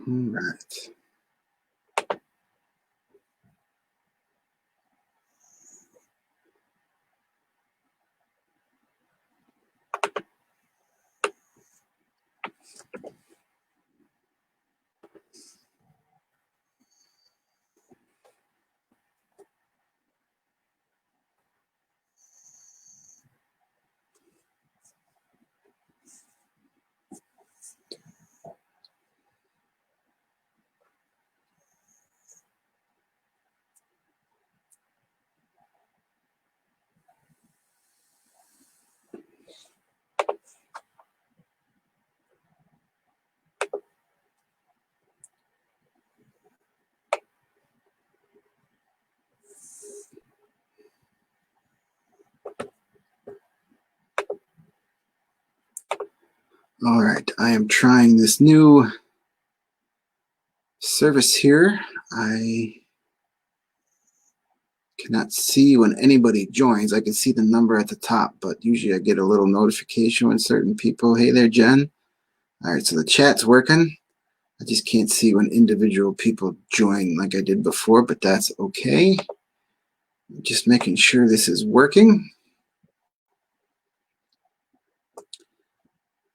All right. All right, I am trying this new service here. I cannot see when anybody joins. I can see the number at the top, but usually I get a little notification when certain people, hey there, Jen. All right, so the chat's working. I just can't see when individual people join like I did before, but that's okay. Just making sure this is working.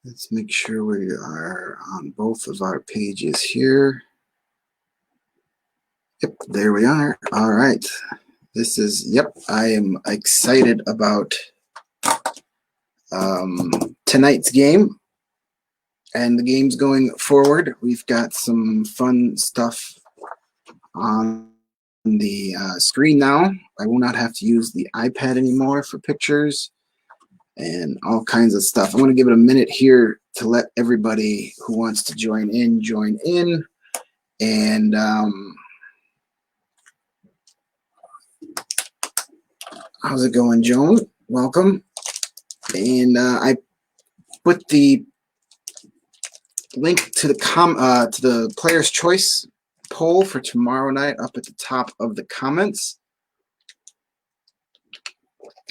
Let's make sure we are on both of our pages here. Yep, there we are. All right. This is, yep, I am excited about tonight's game and the games going forward. We've got some fun stuff on the screen now. I will not have to use the iPad anymore for pictures and all kinds of stuff. I'm going to give it a minute here to let everybody who wants to join in. And how's it going, Joan? Welcome. And I put the link to the Player's Choice poll for tomorrow night up at the top of the comments.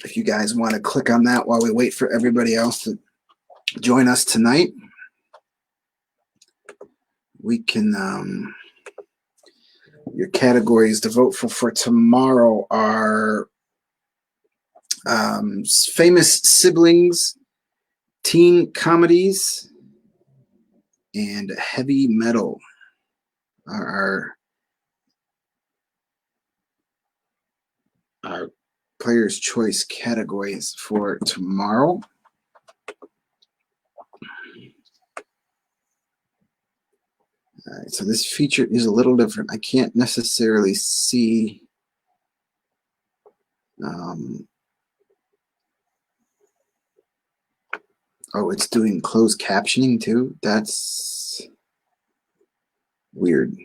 If you guys want to click on that while we wait for everybody else to join us tonight, we can. Your categories to vote for tomorrow are famous siblings, teen comedies, and heavy metal are our Player's Choice categories for tomorrow. All right, so this feature is a little different. I can't necessarily see oh, it's doing closed captioning too? That's weird.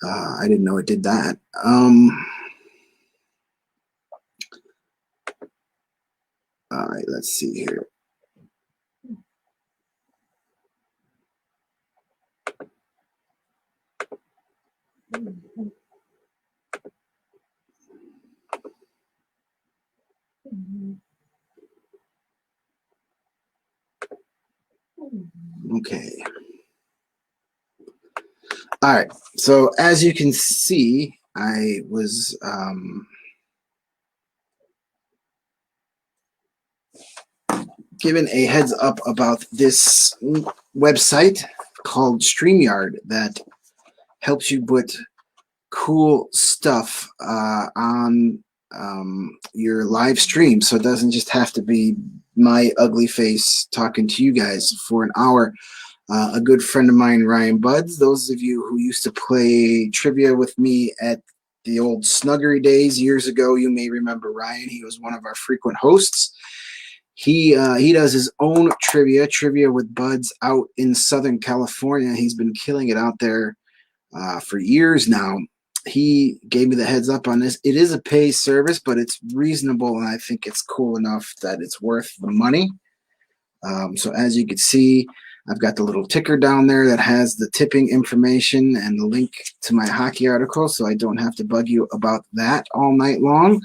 I didn't know it did that. All right, let's see here. Okay. All right. So as you can see, I was given a heads up about this website called StreamYard that helps you put cool stuff on your live stream, so it doesn't just have to be my ugly face talking to you guys for an hour. A good friend of mine, Ryan Buds, those of you who used to play trivia with me at the old Snuggery days years ago, you may remember Ryan. He was one of our frequent hosts. He does his own trivia with Buds out in Southern California. He's been killing it out there for years now. He gave me the heads up on this. It is a pay service, but it's reasonable, and I think it's cool enough that it's worth the money. So as you can see, I've got the little ticker down there that has the tipping information and the link to my hockey article, so I don't have to bug you about that all night long.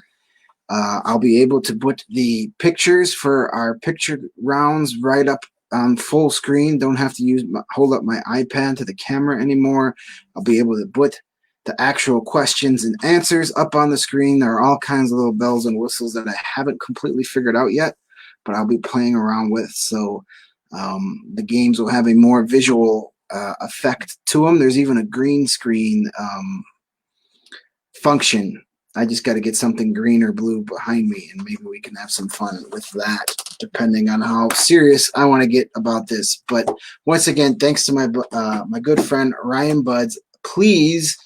I'll be able to put the pictures for our picture rounds right up on full screen. Don't have to hold up my iPad to the camera anymore. I'll be able to put the actual questions and answers up on the screen. There are all kinds of little bells and whistles that I haven't completely figured out yet, but I'll be playing around with. So the games will have a more visual effect to them. There's even a green screen function. I just got to get something green or blue behind me, and maybe we can have some fun with that, depending on how serious I want to get about this. But once again, thanks to my good friend Ryan Buds. Please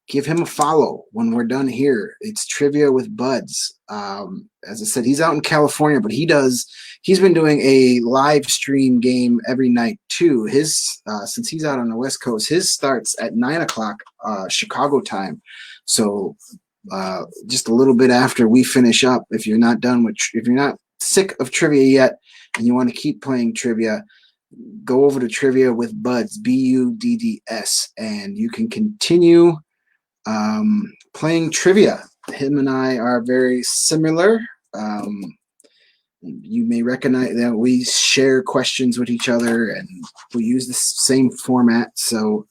give him a follow when we're done here. It's Trivia with Buds. As I said, he's out in California, but he's been doing a live stream game every night too. Since he's out on the West Coast, his starts at 9 o'clock Chicago time. So just a little bit after we finish up, if you're not sick of trivia yet and you want to keep playing trivia, go over to Trivia with Buds, Budds, and you can continue playing trivia. Him and I are very similar. You may recognize that we share questions with each other and we use the same format. So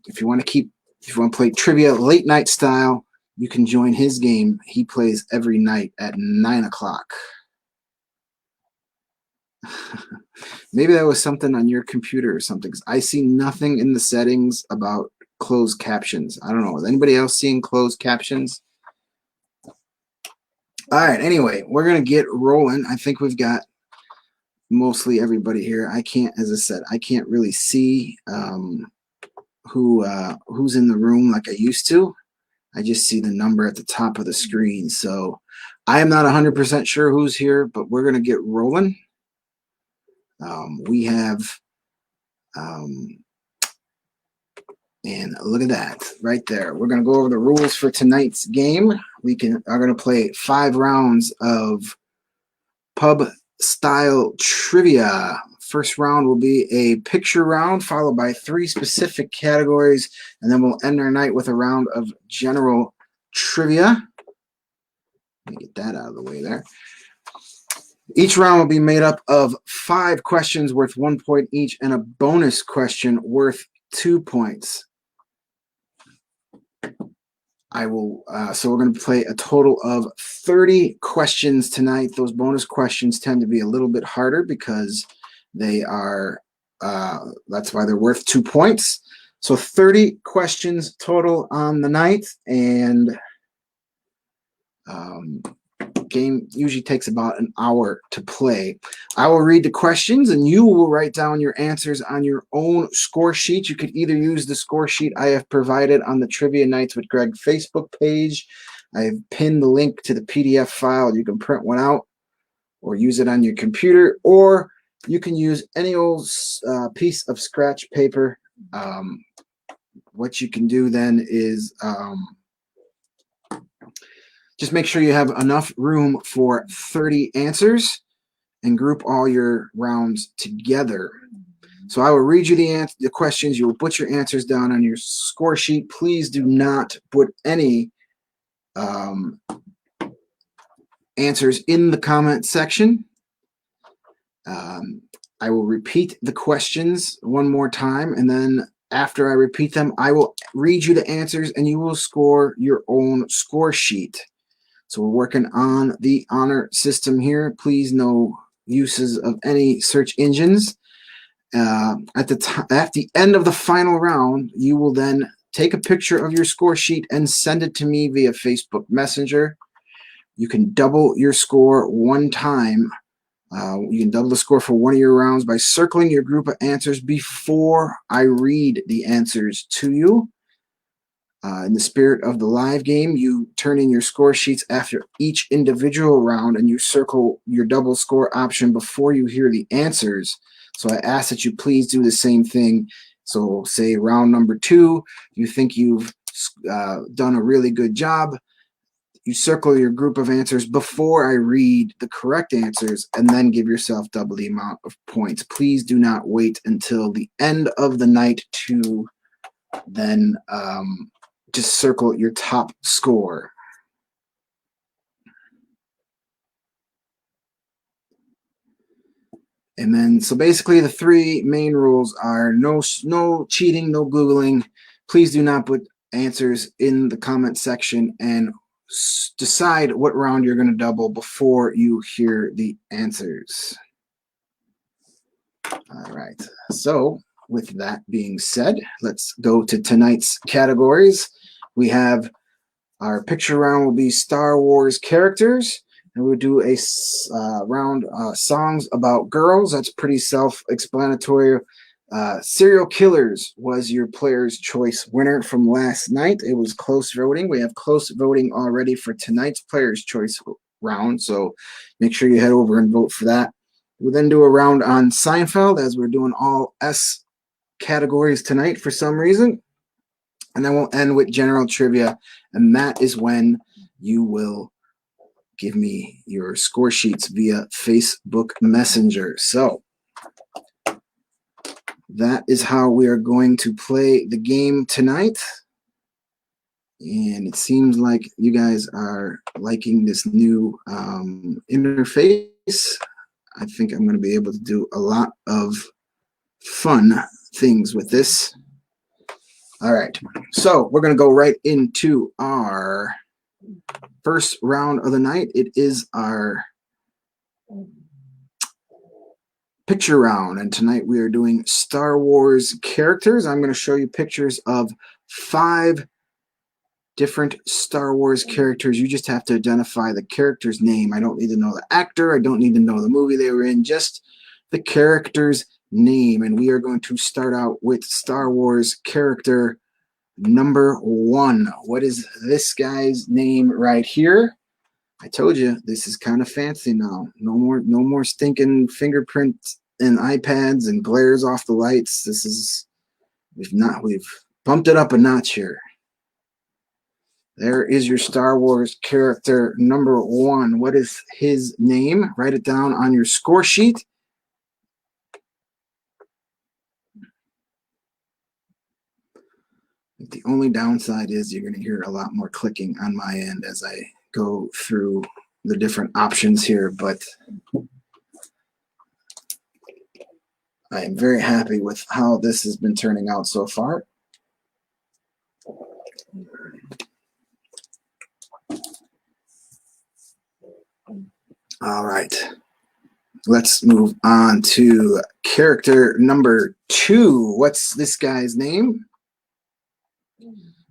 if you want to play trivia late night style, you can join his game. He plays every night at 9 o'clock. Maybe that was something on your computer or something. I see nothing in the settings about closed captions. I don't know. Is anybody else seeing closed captions? All right. Anyway, we're going to get rolling. I think we've got mostly everybody here. As I said, I can't really see who's in the room like I used to. I just see the number at the top of the screen. So I am not 100% sure who's here, but we're going to get rolling. We have, and look at that right there. We're going to go over the rules for tonight's game. Are going to play 5 rounds of pub style trivia. First round will be a picture round, followed by 3 specific categories, and then we'll end our night with a round of general trivia. Let me get that out of the way there. Each round will be made up of 5 questions worth 1 point each and a bonus question worth 2 points. So we're going to play a total of 30 questions tonight. Those bonus questions tend to be a little bit harder because that's why they're worth 2 points. So 30 questions total on the night, and game usually takes about an hour to play. I will read the questions and you will write down your answers on your own score sheet. You could either use the score sheet I have provided on the Trivia Nights with Greg Facebook page. I have pinned the link to the PDF file. You can print one out or use it on your computer, or you can use any old piece of scratch paper. What you can do then is just make sure you have enough room for 30 answers and group all your rounds together. So I will read you the questions. You will put your answers down on your score sheet. Please do not put any answers in the comment section. I will repeat the questions one more time, and then after I repeat them, I will read you the answers and you will score your own score sheet. So we're working on the honor system here. Please no uses of any search engines. At the end of the final round, you will then take a picture of your score sheet and send it to me via Facebook Messenger. You can double your score one time. You can double the score for one of your rounds by circling your group of answers before I read the answers to you. In the spirit of the live game, you turn in your score sheets after each individual round, and you circle your double score option before you hear the answers. So I ask that you please do the same thing. So say round number 2, you think you've done a really good job. You circle your group of answers before I read the correct answers, and then give yourself double the amount of points. Please do not wait until the end of the night to then just circle your top score. And then, so basically the three main rules are no cheating, no Googling. Please do not put answers in the comment section, and decide what round you're going to double before you hear the answers. All right. So with that being said, let's go to tonight's categories. We have our picture round will be Star Wars characters. And we'll do a round songs about girls. That's pretty self-explanatory. Serial killers was your player's choice winner from last night. It was close voting. We have close voting already for tonight's player's choice round. So make sure you head over and vote for that. We'll then do a round on Seinfeld, as we're doing all S categories tonight for some reason. And then we'll end with general trivia. And that is when you will give me your score sheets via Facebook Messenger. So that is how we are going to play the game tonight. And it seems like you guys are liking this new interface. I think I'm going to be able to do a lot of fun things with this. All right, so we're going to go right into our first round of the night. It is our picture round, and tonight we are doing Star Wars characters. I'm going to show you pictures of 5 different Star Wars characters. You just have to identify the character's name. I don't need to know the actor. I don't need to know the movie they were in, just the character's name. And we are going to start out with Star Wars character number 1. What is this guy's name right here? I told you this is kind of fancy now. No more stinking fingerprints and iPads and glares off the lights. This is we've bumped it up a notch here. There is your Star Wars character number 1. What is his name? Write it down on your score sheet. The only downside is you're going to hear a lot more clicking on my end as I go through the different options here, but I am very happy with how this has been turning out so far. All right, let's move on to character number 2. What's this guy's name?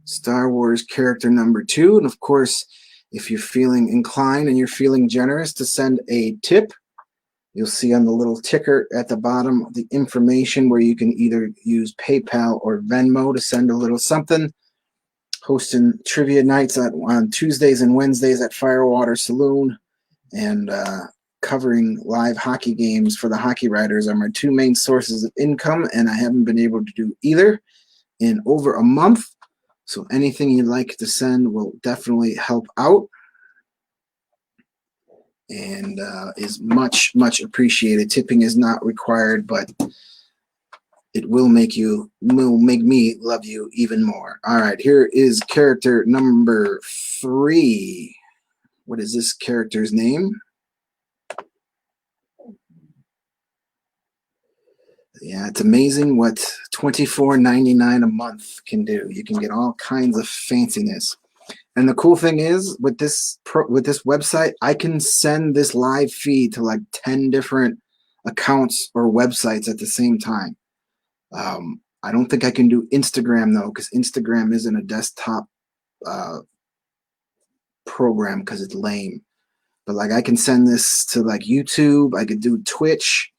Star Wars character number 2. And of course, if you're feeling inclined and you're feeling generous to send a tip, you'll see on the little ticker at the bottom the information where you can either use PayPal or Venmo to send a little something. Hosting trivia nights on Tuesdays and Wednesdays at Firewater Saloon, and covering live hockey games for the Hockey Writers are my 2 main sources of income, and I haven't been able to do either in over a month. So anything you'd like to send will definitely help out, and is much appreciated. Tipping is not required, but it will make me love you even more. All right, here is character number 3. What is this character's name? Yeah, it's amazing what $24.99 a month can do. You can get all kinds of fanciness. And the cool thing is, with this website, I can send this live feed to like 10 different accounts or websites at the same time. I don't think I can do Instagram though, because Instagram isn't a desktop program because it's lame. But like I can send this to like YouTube. I could do Twitch,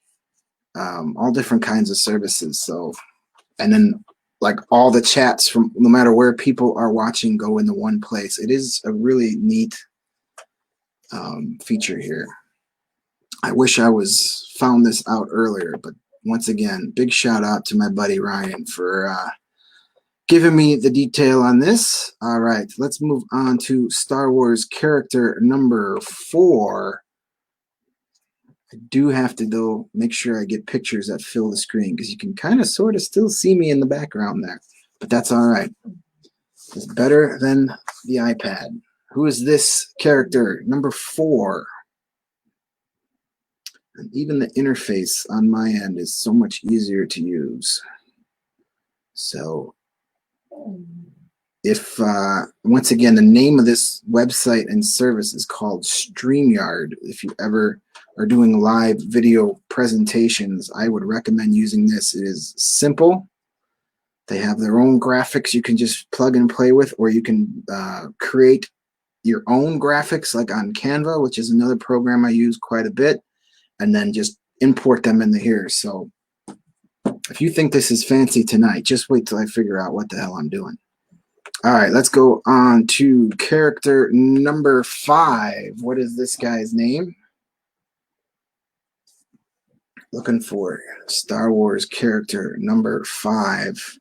all different kinds of services. So, and then like all the chats from no matter where people are watching go into one place. It is a really neat feature here. I wish I found this out earlier, but once again, big shout out to my buddy Ryan for giving me the detail on this. All right, let's move on to Star Wars character number 4. I do have to, though, make sure I get pictures that fill the screen, because you can kind of sort of still see me in the background there. But that's all right. It's better than the iPad. Who is this character? Number 4. And even the interface on my end is so much easier to use. So if, once again, the name of this website and service is called StreamYard. If you ever are doing live video presentations, I would recommend using this. It is simple. They have their own graphics you can just plug and play with, or you can create your own graphics like on Canva, which is another program I use quite a bit, and then just import them into here. So if you think this is fancy tonight, just wait till I figure out what the hell I'm doing. All right, let's go on to character number 5. What is this guy's name? Looking for Star Wars character number 5.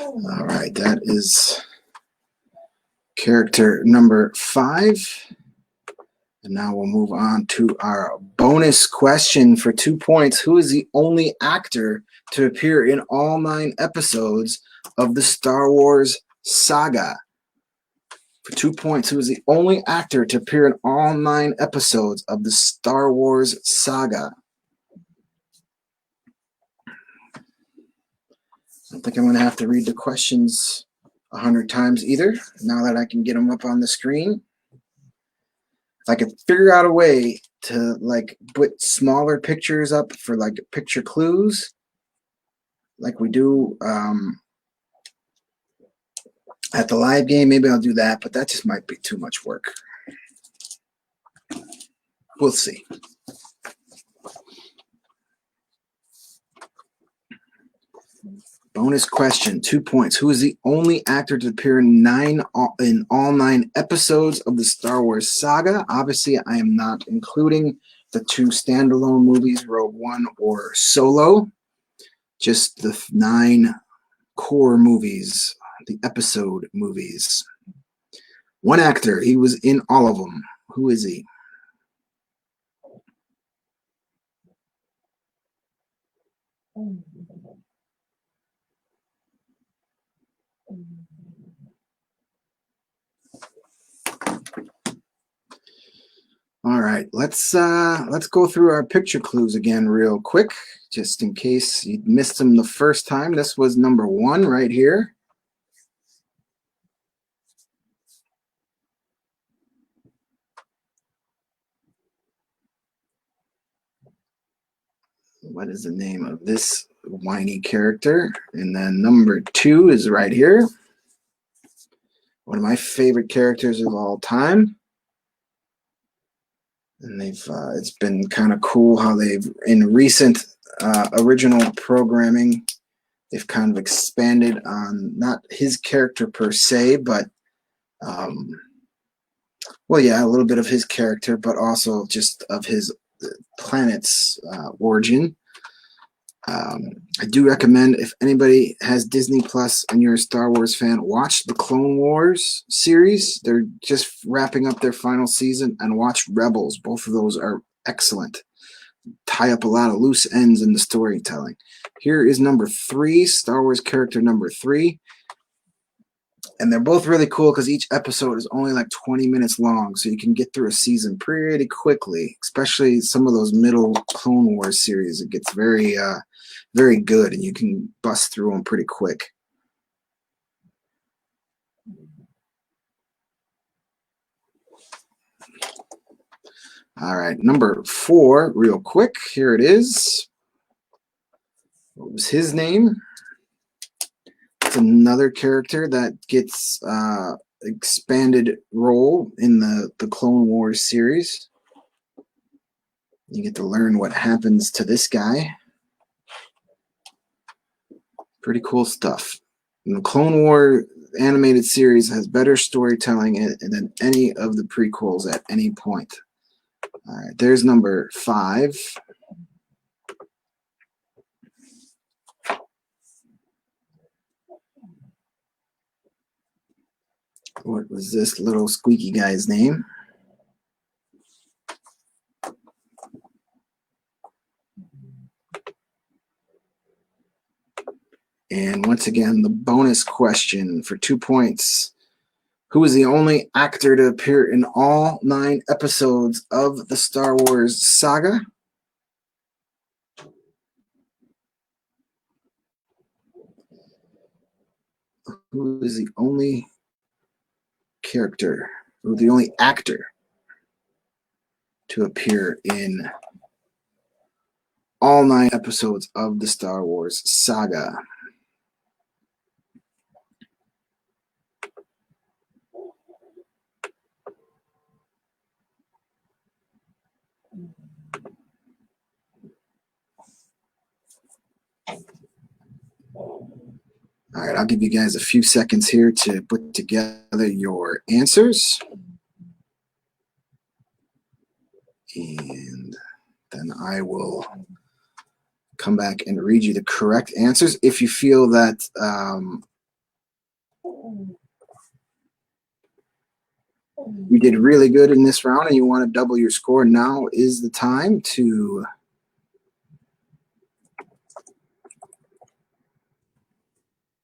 All right, that is character number 5. And now we'll move on to our bonus question for 2 points. Who is the only actor to appear in all 9 episodes of the Star Wars saga? For 2 points, who is the only actor to appear in all 9 episodes of the Star Wars saga? I don't think I'm going to have to read the questions 100 times either, now that I can get them up on the screen. If I could figure out a way to like put smaller pictures up for like picture clues, like we do at the live game, maybe I'll do that, but that just might be too much work. We'll see. Bonus question, 2 points. Who is the only actor to appear in all 9 episodes of the Star Wars saga? Obviously, I am not including the 2 standalone movies, Rogue One or Solo. Just the 9 core movies, the episode movies. One actor, he was in all of them. Who is he? All right, let's go through our picture clues again real quick, just in case you missed them the first time. This was number 1 right here. What is the name of this whiny character? And then number 2 is right here. One of my favorite characters of all time. And it's been kind of cool how they've, in recent original programming, they've kind of expanded on not his character per se, but well, yeah, a little bit of his character, but also just of his planet's origin. I do recommend, if anybody has Disney Plus and you're a Star Wars fan, watch the Clone Wars series. They're just wrapping up their final season, and watch Rebels. Both of those are excellent. Tie up a lot of loose ends in the storytelling. Here is number 3, Star Wars character number 3. And they're both really cool because each episode is only like 20 minutes long, so you can get through a season pretty quickly, especially some of those middle Clone Wars series. It gets very, very good, and you can bust through them pretty quick. All right, number 4, real quick. Here it is. What was his name? It's another character that gets expanded role in the Clone Wars series. You get to learn what happens to this guy. Pretty cool stuff. And the Clone War animated series has better storytelling than any of the prequels at any point. All right, there's number 5. What was this little squeaky guy's name? And once again, the bonus question for 2 points. Who is the only actor to appear in all 9 episodes of the Star Wars saga? Who is the only character, or the only actor to appear in all 9 episodes of the Star Wars saga? All right, I'll give you guys a few seconds here to put together your answers. And then I will come back and read you the correct answers. If you feel that you did really good in this round and you want to double your score, now is the time to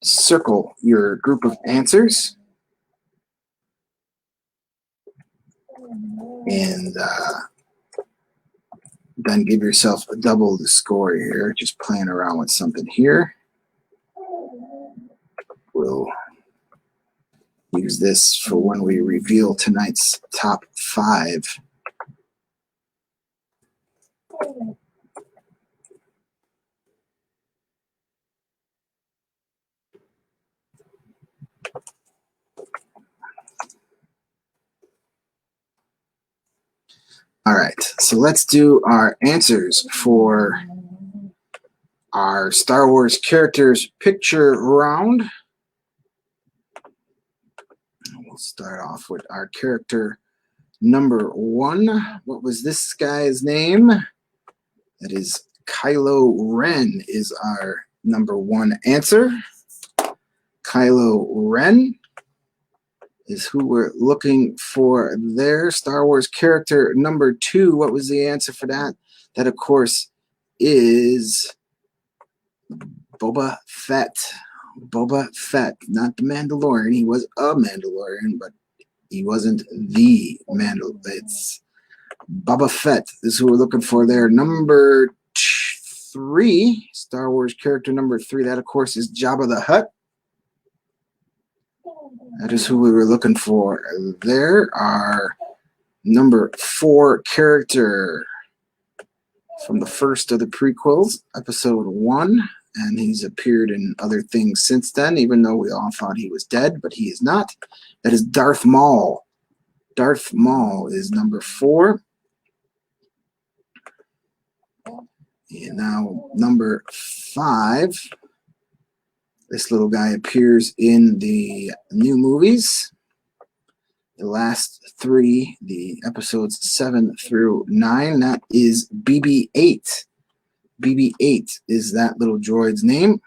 circle your group of answers and then give yourself a double the score here. Just playing around with something here. We'll use this for when we reveal tonight's top 5. All right, so let's do our answers for our Star Wars characters picture round. We'll start off with our character number 1. What was this guy's name? That is Kylo Ren is our number 1 answer. Kylo Ren is who we're looking for there. Star Wars character number 2. What was the answer for that? That, of course, is Boba Fett. Boba Fett, not the Mandalorian. He was a Mandalorian, but he wasn't the Mandalorian. It's Boba Fett is who we're looking for there. Number 3, Star Wars character number 3. That, of course, is Jabba the Hutt. That is who we were looking for there. Our number 4 character from the first of the prequels, episode 1. And he's appeared in other things since then, even though we all thought he was dead, but he is not. That is Darth Maul. Darth Maul is number 4. And now number 5. This little guy appears in the new movies. The last 3, the episodes 7 through 9. That is BB-8. BB-8 is that little droid's name.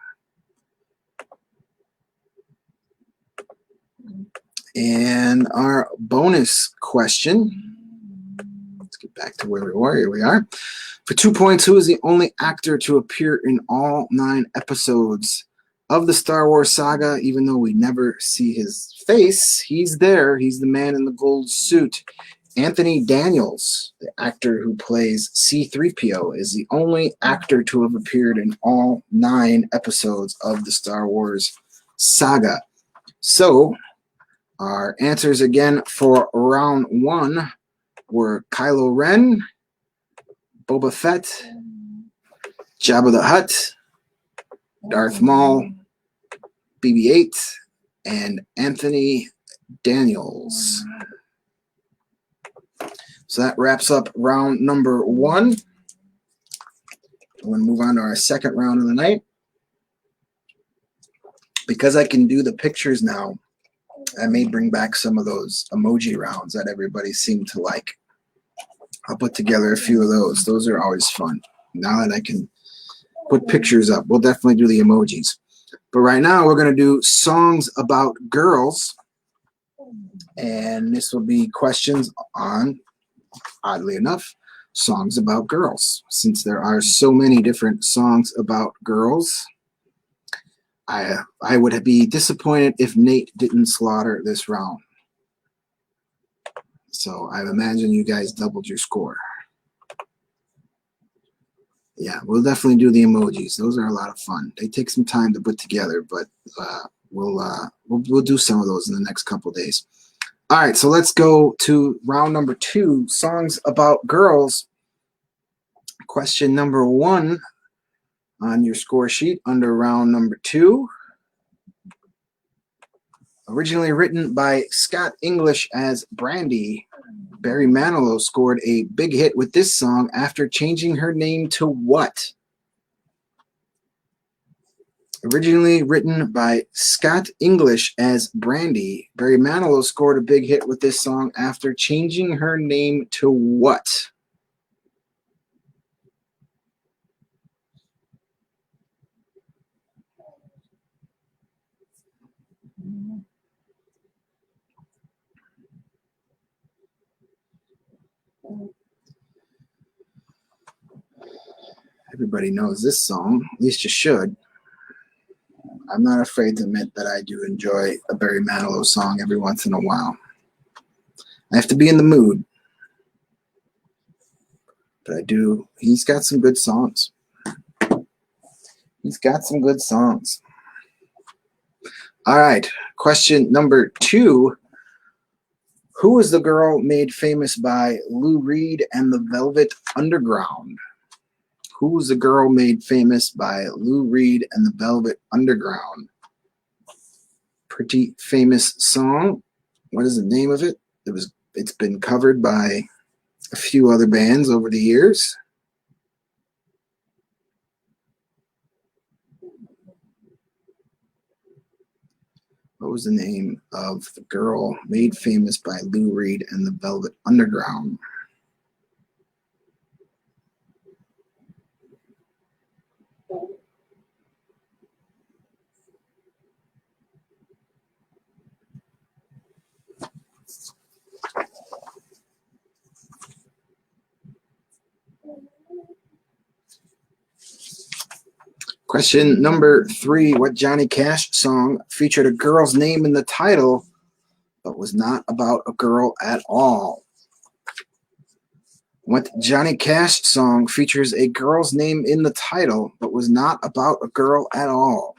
And our bonus question, let's get back to where we were. Here we are. For 2 points, who is the only actor to appear in all 9 episodes of the Star Wars saga? Even though we never see his face, he's there. He's the man in the gold suit. Anthony Daniels, the actor who plays C-3PO, is the only actor to have appeared in all 9 episodes of the Star Wars saga. So, our answers again for round 1 were Kylo Ren, Boba Fett, Jabba the Hutt, Darth Maul, BB-8, and Anthony Daniels. So that wraps up round number 1. We're going to move on to our second round of the night. Because I can do the pictures now, I may bring back some of those emoji rounds that everybody seemed to like. I'll put together a few of those. Those are always fun. Now that I can put pictures up, we'll definitely do the emojis. But right now, we're going to do songs about girls. And this will be questions on, oddly enough, songs about girls. Since there are so many different songs about girls, I would be disappointed if Nate didn't slaughter this round. So I imagine you guys doubled your score. Yeah, we'll definitely do the emojis. Those are a lot of fun. They take some time to put together, but we'll do some of those in the next couple days. All right, so let's go to round number 2, songs about girls. Question number 1 on your score sheet under round number 2. Originally written by Scott English as Brandy, Barry Manilow scored a big hit with this song after changing her name to what? Originally written by Scott English as Brandy, Barry Manilow scored a big hit with this song after changing her name to what? Everybody knows this song, at least you should. I'm not afraid to admit that I do enjoy a Barry Manilow song every once in a while. I have to be in the mood, but I do. He's got some good songs. He's got some good songs. All right, question number 2. Who was the girl made famous by Lou Reed and the Velvet Underground? Who was the girl made famous by Lou Reed and the Velvet Underground? Pretty famous song. What is the name of it? It's been covered by a few other bands over the years. What was the name of the girl made famous by Lou Reed and the Velvet Underground? Question number 3. What Johnny Cash song featured a girl's name in the title but was not about a girl at all? What Johnny Cash song features a girl's name in the title but was not about a girl at all?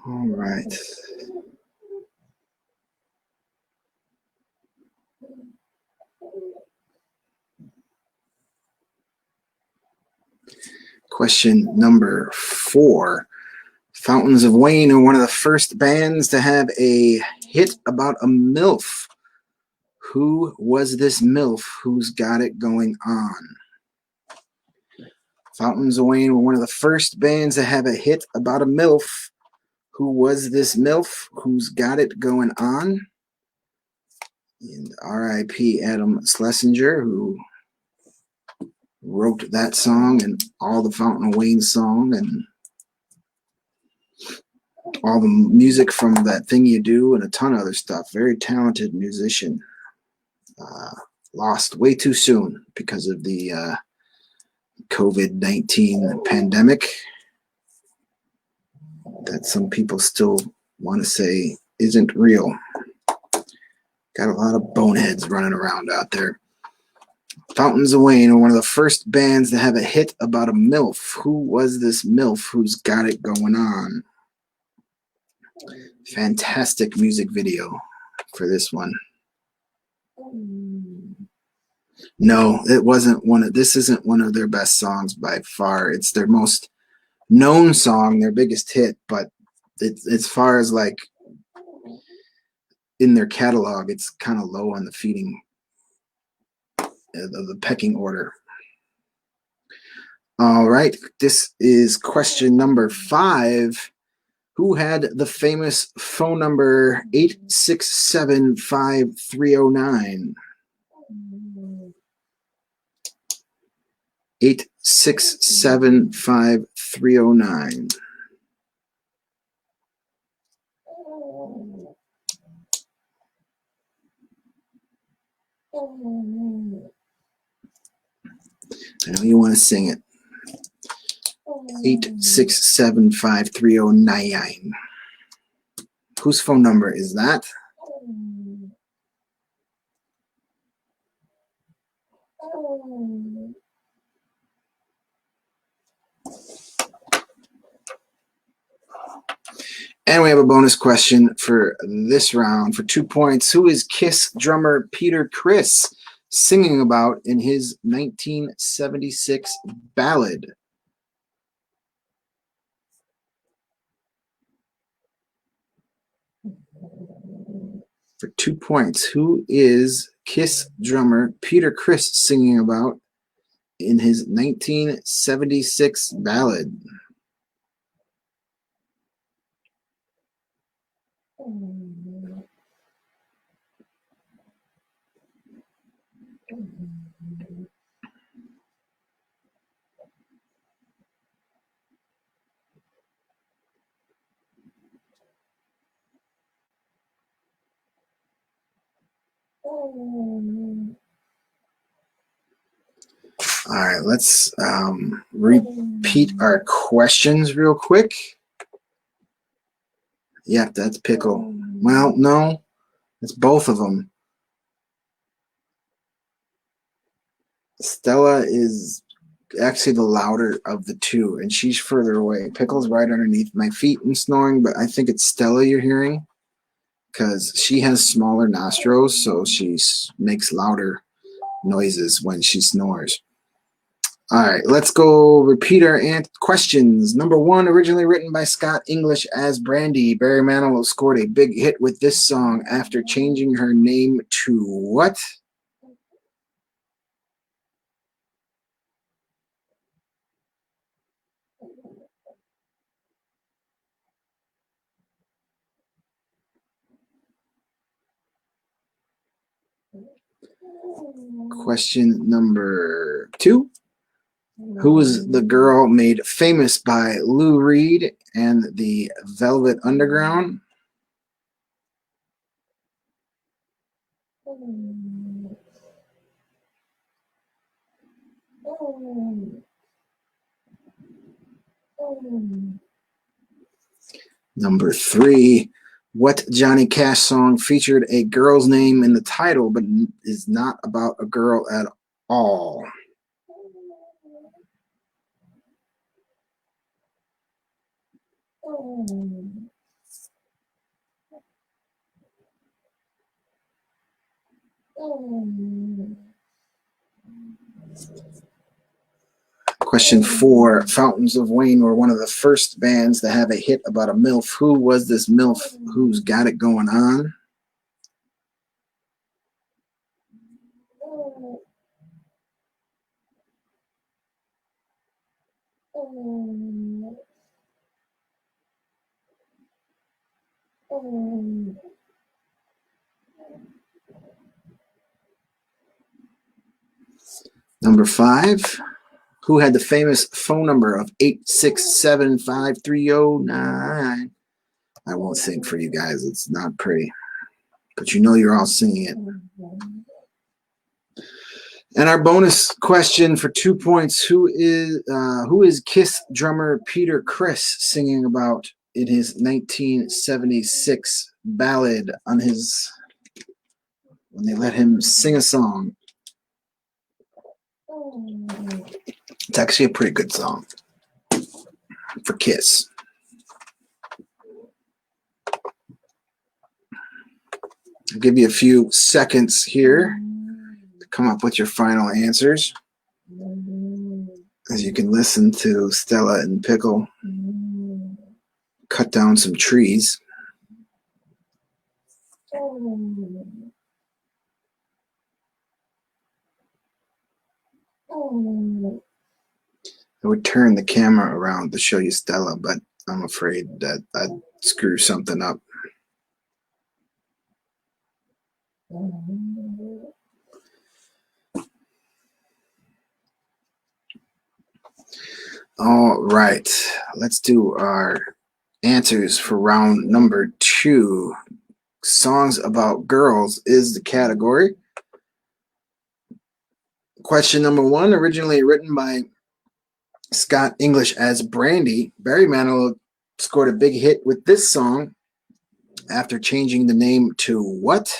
All right. Question number 4. Fountains of Wayne are one of the first bands to have a hit about a MILF. Who was this MILF? Who's got it going on? Fountains of Wayne were one of the first bands to have a hit about a MILF. Who was this MILF? Who's got it going on? And R.I.P. Adam Schlesinger, who wrote that song and all the Fountain of Wayne song and all the music from That Thing You Do and a ton of other stuff. Very talented musician. Lost way too soon because of the COVID-19 pandemic that some people still want to say isn't real. Got a lot of boneheads running around out there. Fountains of Wayne are one of the first bands to have a hit about a MILF. Who was this MILF? Who's got it going on? Fantastic music video for this one. No, it wasn't this isn't one of their best songs by far. It's their most known song, their biggest hit, but as far as like in their catalog, it's kind of low on the feeding, the pecking order. All right, this is question number 5. Who had the famous phone number 8675309? 8675309. I know you want to sing it. 8675309. Whose phone number is that? And we have a bonus question for this round for 2 points. Who is Kiss drummer Peter Criss singing about in his 1976 ballad? For 2 points, who is Kiss drummer Peter Criss singing about in his 1976 ballad? All right, let's repeat our questions real quick. Yep, that's Pickle. Well, no, it's both of them. Stella is actually the louder of the two, and she's further away. Pickle's right underneath my feet and snoring, but I think it's Stella you're hearing because she has smaller nostrils, so she makes louder noises when she snores. All right, let's go repeat our questions. Number 1, originally written by Scott English as Brandy, Barry Manilow scored a big hit with this song after changing her name to what? Question number 2. Who was the girl made famous by Lou Reed and the Velvet Underground? Number 3. What Johnny Cash song featured a girl's name in the title but is not about a girl at all? Question 4. Fountains of Wayne were one of the first bands to have a hit about a MILF. Who was this MILF who's got it going on? Number 5. Who had the famous phone number of 8675309? I won't sing for you guys. It's not pretty. But you know you're all singing it. And our bonus question for 2 points: Who is Kiss drummer Peter Criss singing about in his 1976 ballad on his when they let him sing a song? It's actually a pretty good song for Kiss. I'll give you a few seconds here to come up with your final answers, as you can listen to Stella and Pickle cut down some trees. I would turn the camera around to show you Stella, but I'm afraid that I'd screw something up. All right, let's do our answers for round number 2. Songs about girls is the category. Question number 1, originally written by Scott English as Brandy, Barry Manilow scored a big hit with this song after changing the name to what?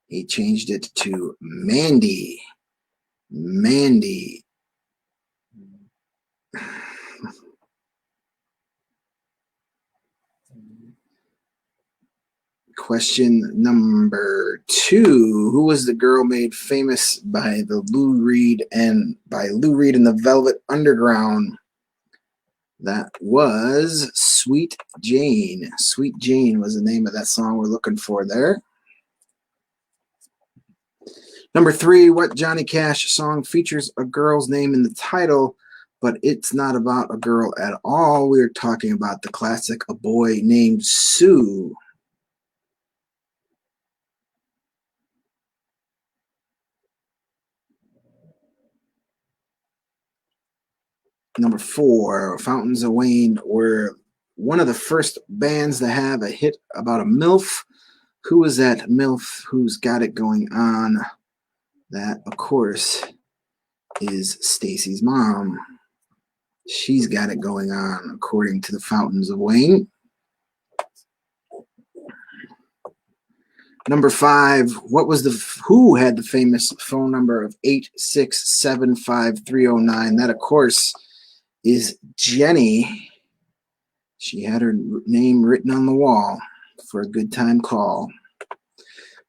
He changed it to Mandy. Mandy. Question number 2. Who was the girl made famous by Lou Reed and the Velvet Underground? That was Sweet Jane. Sweet Jane was the name of that song we're looking for there. Number 3, what Johnny Cash song features a girl's name in the title, but it's not about a girl at all? We're talking about the classic A Boy Named Sue. Number 4, Fountains of Wayne were one of the first bands to have a hit about a MILF. Who was that MILF who's got it going on? That, of course, is Stacy's mom. She's got it going on, according to the Fountains of Wayne. Number 5, who had the famous phone number of 8675309? That, of course, is Jenny. She had her name written on the wall for a good time call.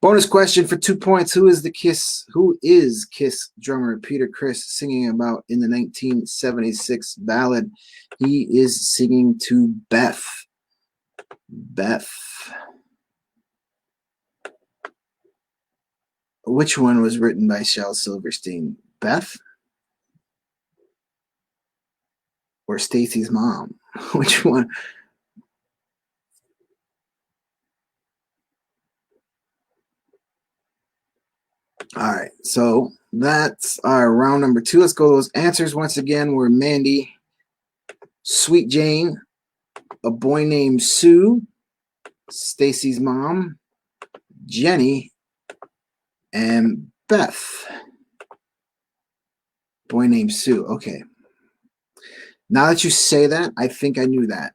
Bonus question for 2 points. Who is Kiss drummer Peter Criss singing about in the 1976 ballad? He is singing to Beth. Beth. Which one was written by Shel Silverstein? Beth? Or Stacy's mom? Which one? All right, so that's our round number 2. Let's go to those answers once again. We're Mandy, Sweet Jane, A Boy Named Sue, Stacy's mom, Jenny, and Beth. Boy Named Sue. Okay. Now that you say that, I think I knew that.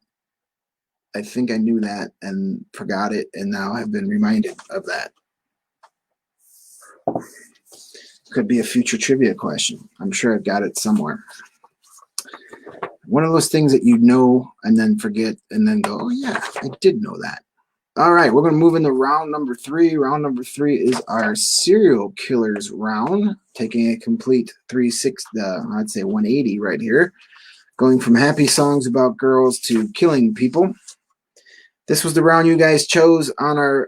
I think I knew that and forgot it, and now I've been reminded of that. Could be a future trivia question. I'm sure I've got it somewhere. One of those things that you know and then forget and then go, oh yeah, I did know that. All right, we're going to move into round number 3. Round number 3 is our serial killers round, taking a complete 360, I'd say 180 right here, going from happy songs about girls to killing people. This was the round you guys chose on our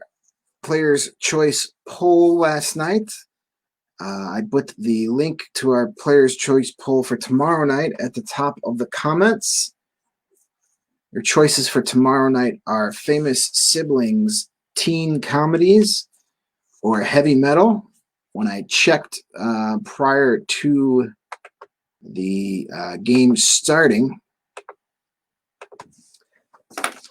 Player's Choice poll last night. I put the link to our Player's Choice poll for tomorrow night at the top of the comments. Your choices for tomorrow night are famous siblings, teen comedies, or heavy metal. When I checked prior to the game starting,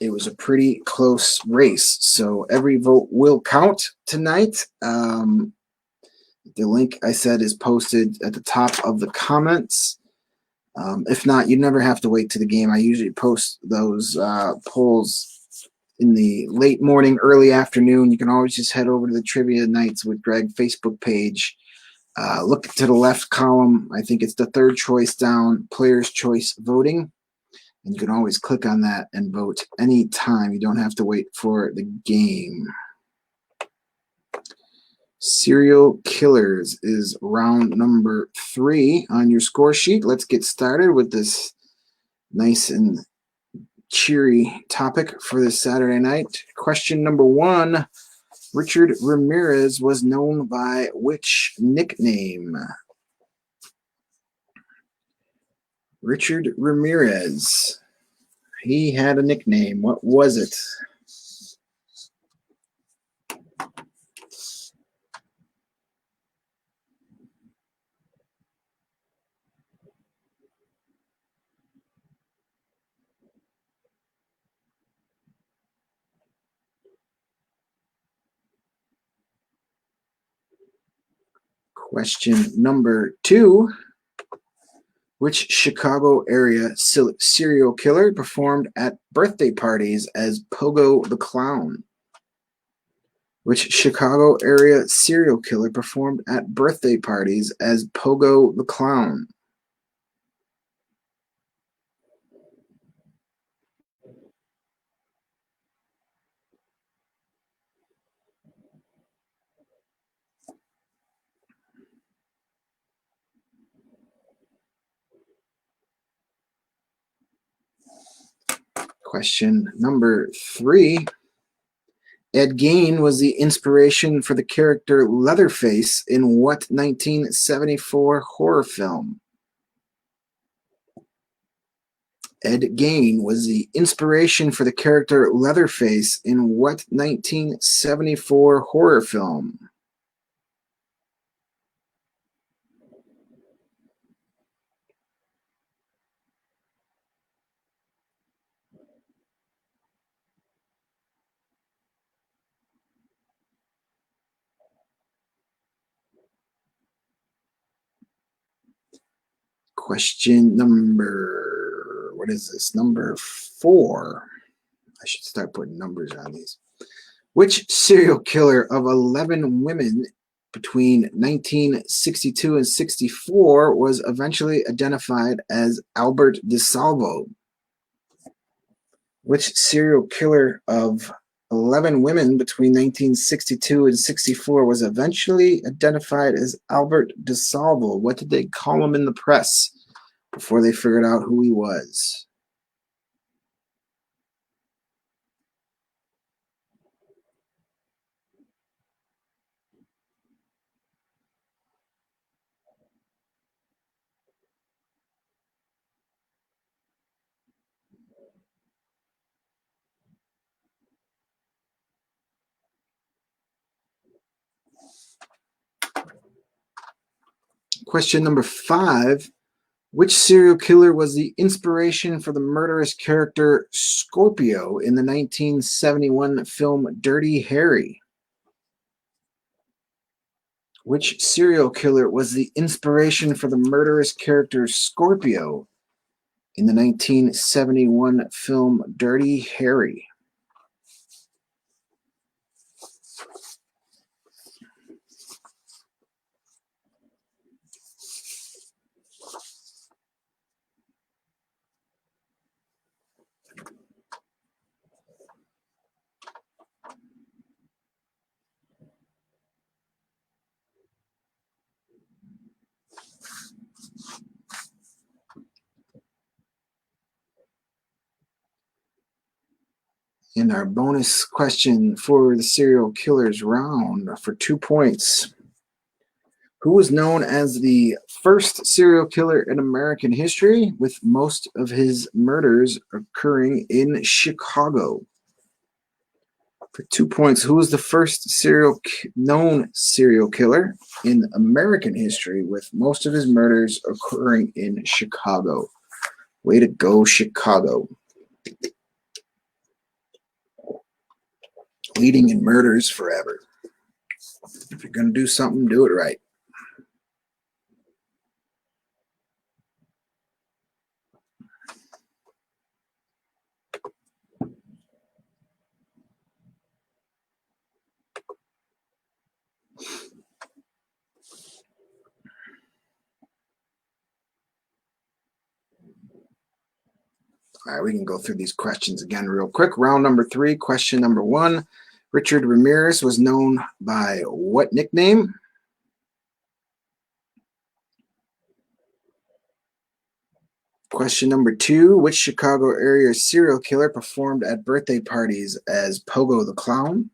it was a pretty close race. So every vote will count tonight. The link I said is posted at the top of the comments. If not, you never have to wait to the game. I usually post those polls in the late morning, early afternoon. You can always just head over to the Trivia Nights with Greg Facebook page. Look to the left column. I think it's the third choice down, Player's Choice Voting. And you can always click on that and vote anytime. You don't have to wait for the game. Serial Killers is round number 3 on your score sheet. Let's get started with this nice and cheery topic for this Saturday night. Question number 1. Richard Ramirez was known by which nickname? Richard Ramirez. He had a nickname. What was it? Question number 2. Which Chicago area serial killer performed at birthday parties as Pogo the Clown? Which Chicago area serial killer performed at birthday parties as Pogo the Clown? Question number 3. Ed Gein was the inspiration for the character Leatherface in what 1974 horror film? Ed Gein was the inspiration for the character Leatherface in what 1974 horror film? Question number, what is this? Number 4. I should start putting numbers on these. Which serial killer of 11 women between 1962 and 64 was eventually identified as Albert DeSalvo? Which serial killer of 11 women between 1962 and 64 was eventually identified as Albert DeSalvo? What did they call him in the press before they figured out who he was? Question number 5. Which serial killer was the inspiration for the murderous character Scorpio in the 1971 film Dirty Harry? Which serial killer was the inspiration for the murderous character Scorpio in the 1971 film Dirty Harry? In our bonus question for the serial killers round for 2 points, who was known as the first serial killer in American history, with most of his murders occurring in Chicago? For 2 points, who was the first known serial killer in American history, with most of his murders occurring in Chicago? Way to go, Chicago. Leading in murders forever. If you're going to do something, do it right. All right, we can go through these questions again real quick. Round number 3, question number 1. Richard Ramirez was known by what nickname? Question number 2. Which Chicago area serial killer performed at birthday parties as Pogo the Clown?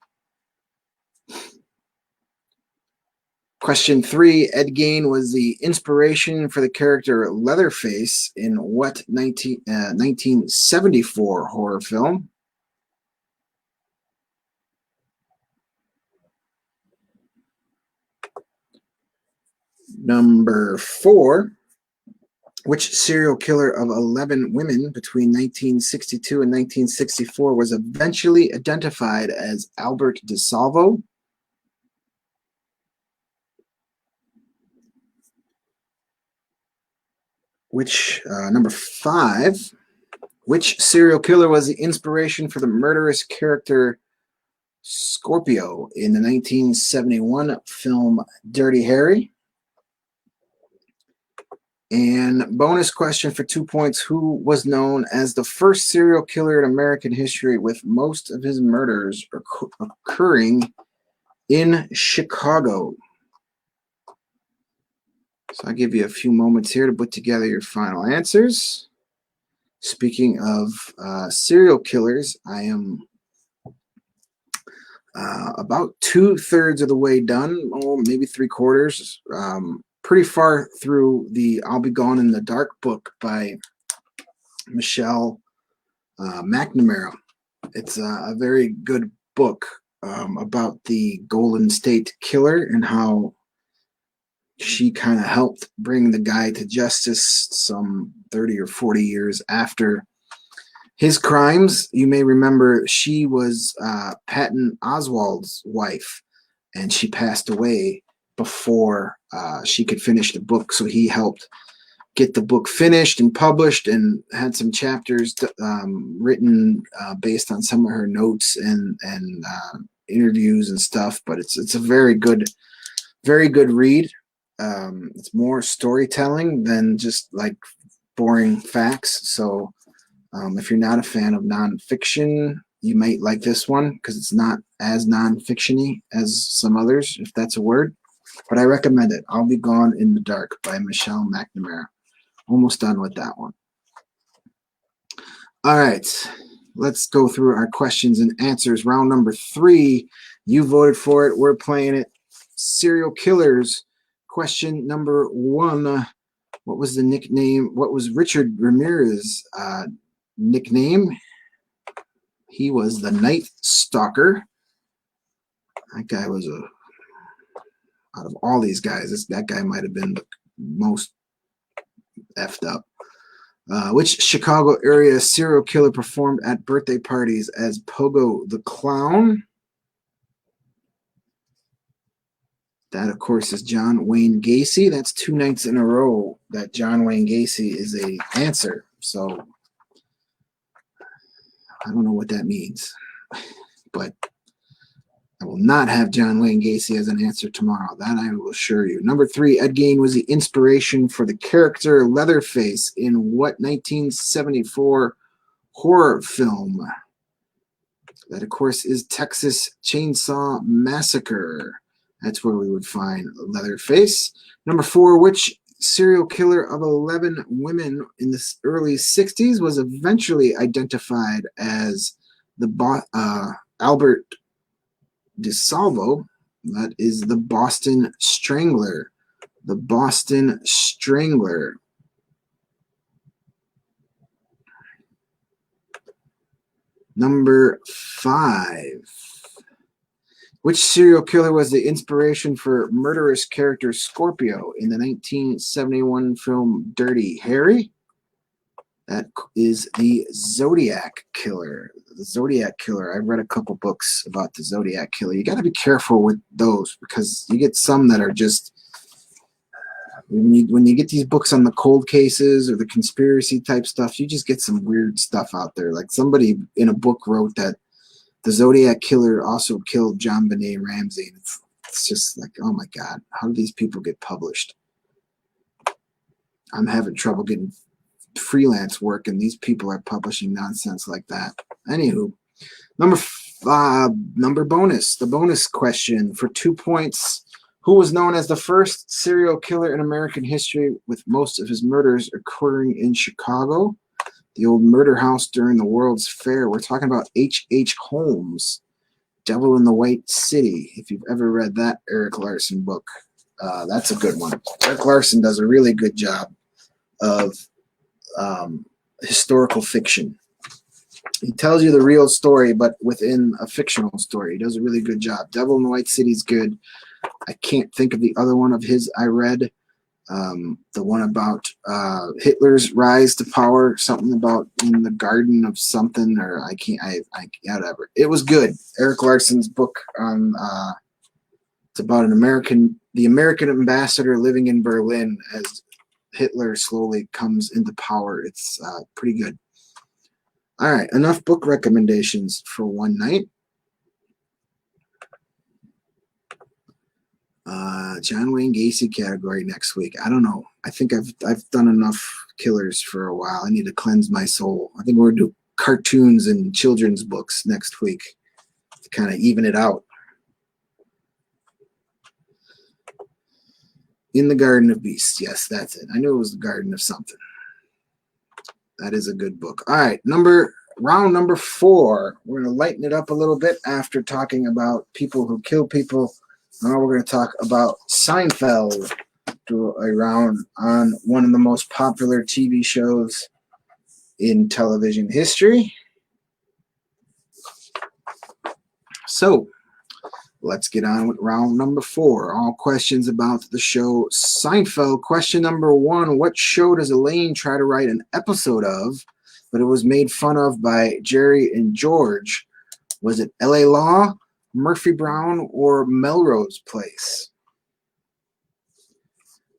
Question 3, Ed Gein was the inspiration for the character Leatherface in what 1974 horror film? Number 4, which serial killer of 11 women between 1962 and 1964 was eventually identified as Albert DeSalvo? Number 5, which serial killer was the inspiration for the murderous character Scorpio in the 1971 film Dirty Harry? And bonus question for 2 points. Who was known as the first serial killer in American history with most of his murders occurring in Chicago? So I'll give you a few moments here to put together your final answers. Speaking of serial killers, I am about 2/3 of the way done, or maybe 3/4. Pretty far through the I'll Be Gone in the Dark book by Michelle McNamara. It's a very good book about the Golden State Killer and how she kind of helped bring the guy to justice some 30 or 40 years after his crimes. You may remember she was Patton Oswalt's wife, and she passed away before she could finish the book. So he helped get the book finished and published, and had some chapters written based on some of her notes and interviews and stuff. But it's a very good read. It's more storytelling than just like boring facts. So if you're not a fan of nonfiction, you might like this one because it's not as nonfiction-y as some others, if that's a word. But I recommend it. I'll Be Gone in the Dark by Michelle McNamara. Almost done with that one. All right, let's go through our questions and answers. Round number 3. You voted for it. We're playing it. Serial killers. Question number 1. What was the nickname? What was Richard Ramirez's nickname? He was the Night Stalker. That guy was out of all these guys, that guy might have been the most effed up. Which Chicago area serial killer performed at birthday parties as Pogo the Clown? That, of course, is John Wayne Gacy. That's 2 nights in a row that John Wayne Gacy is a answer. So I don't know what that means, but I will not have John Wayne Gacy as an answer tomorrow. That I will assure you. Number 3, Ed Gein was the inspiration for the character Leatherface in what 1974 horror film? That, of course, is Texas Chainsaw Massacre. That's where we would find Leatherface. Number 4, which serial killer of 11 women in the early 60s was eventually identified as the Albert DeSalvo? That is the Boston Strangler. The Boston Strangler. Number 5. Which serial killer was the inspiration for murderous character Scorpio in the 1971 film Dirty Harry? That is the Zodiac Killer. The Zodiac Killer. I've read a couple books about the Zodiac Killer. You got to be careful with those because you get some that are just, when you get these books on the cold cases or the conspiracy type stuff, you just get some weird stuff out there. Like somebody in a book wrote that the Zodiac Killer also killed John Benet Ramsey. It's just like, oh my God, how do these people get published? I'm having trouble getting freelance work, and these people are publishing nonsense like that. Anywho, number bonus. The bonus question for 2 points. Who was known as the first serial killer in American history with most of his murders occurring in Chicago? The old murder house during the World's Fair. We're talking about H.H. Holmes, Devil in the White City, if you've ever read that Eric Larson book. That's a good one. Eric Larson does a really good job of historical fiction. He tells you the real story, but within a fictional story. He does a really good job. Devil in the White City is good. I can't think of the other one of his I read. The one about Hitler's rise to power, something about in the garden of something, or I can't, whatever. It was good. Eric Larson's book on, it's about the American ambassador living in Berlin as Hitler slowly comes into power. It's pretty good. All right, enough book recommendations for one night. John Wayne Gacy category next week. I don't know. I think I've done enough killers for a while. I need to cleanse my soul. I think we're gonna do cartoons and children's books next week to kind of even it out. In the Garden of Beasts. Yes, that's it. I knew it was the Garden of something. That is a good book. All right, round number 4. We're gonna lighten it up a little bit after talking about people who kill people. Now we're going to talk about Seinfeld, do a round on one of the most popular TV shows in television history. So let's get on with round number 4. All questions about the show Seinfeld. Question number 1, what show does Elaine try to write an episode of, but it was made fun of by Jerry and George? Was it LA Law, Murphy Brown, or Melrose Place?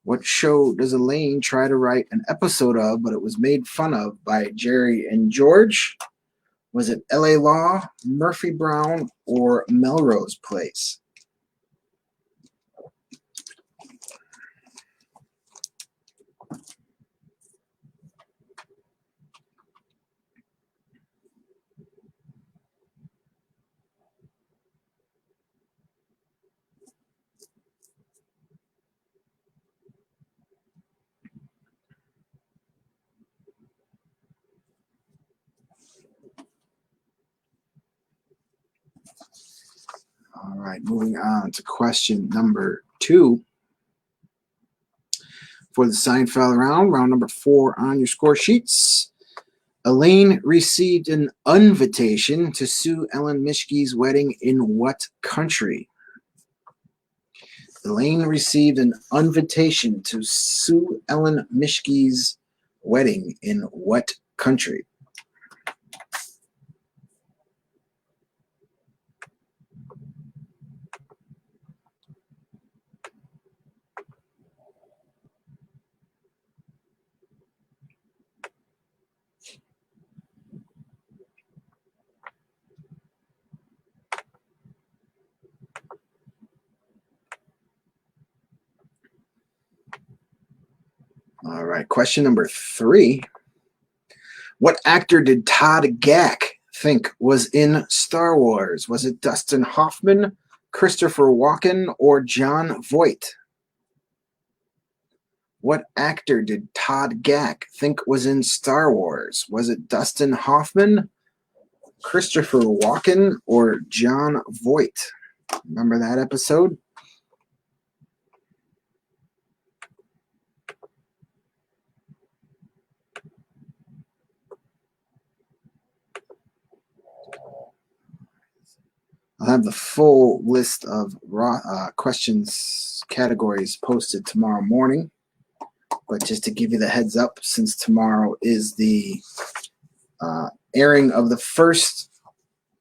What show does Elaine try to write an episode of, but it was made fun of by Jerry and George? Was it LA Law, Murphy Brown, or Melrose Place? All right, moving on to question number 2. For the Seinfeld round number 4 on your score sheets. Elaine received an invitation to sue Ellen Mischke's wedding in what country? Elaine received an invitation to sue Ellen Mischke's wedding in what country? All right, question number 3. What actor did Todd Gack think was in Star Wars? Was it Dustin Hoffman, Christopher Walken, or Jon Voight? What actor did Todd Gack think was in Star Wars? Was it Dustin Hoffman, Christopher Walken, or Jon Voight? Remember that episode? I'll have the full list of questions categories posted tomorrow morning. But just to give you the heads up, since tomorrow is the airing of the first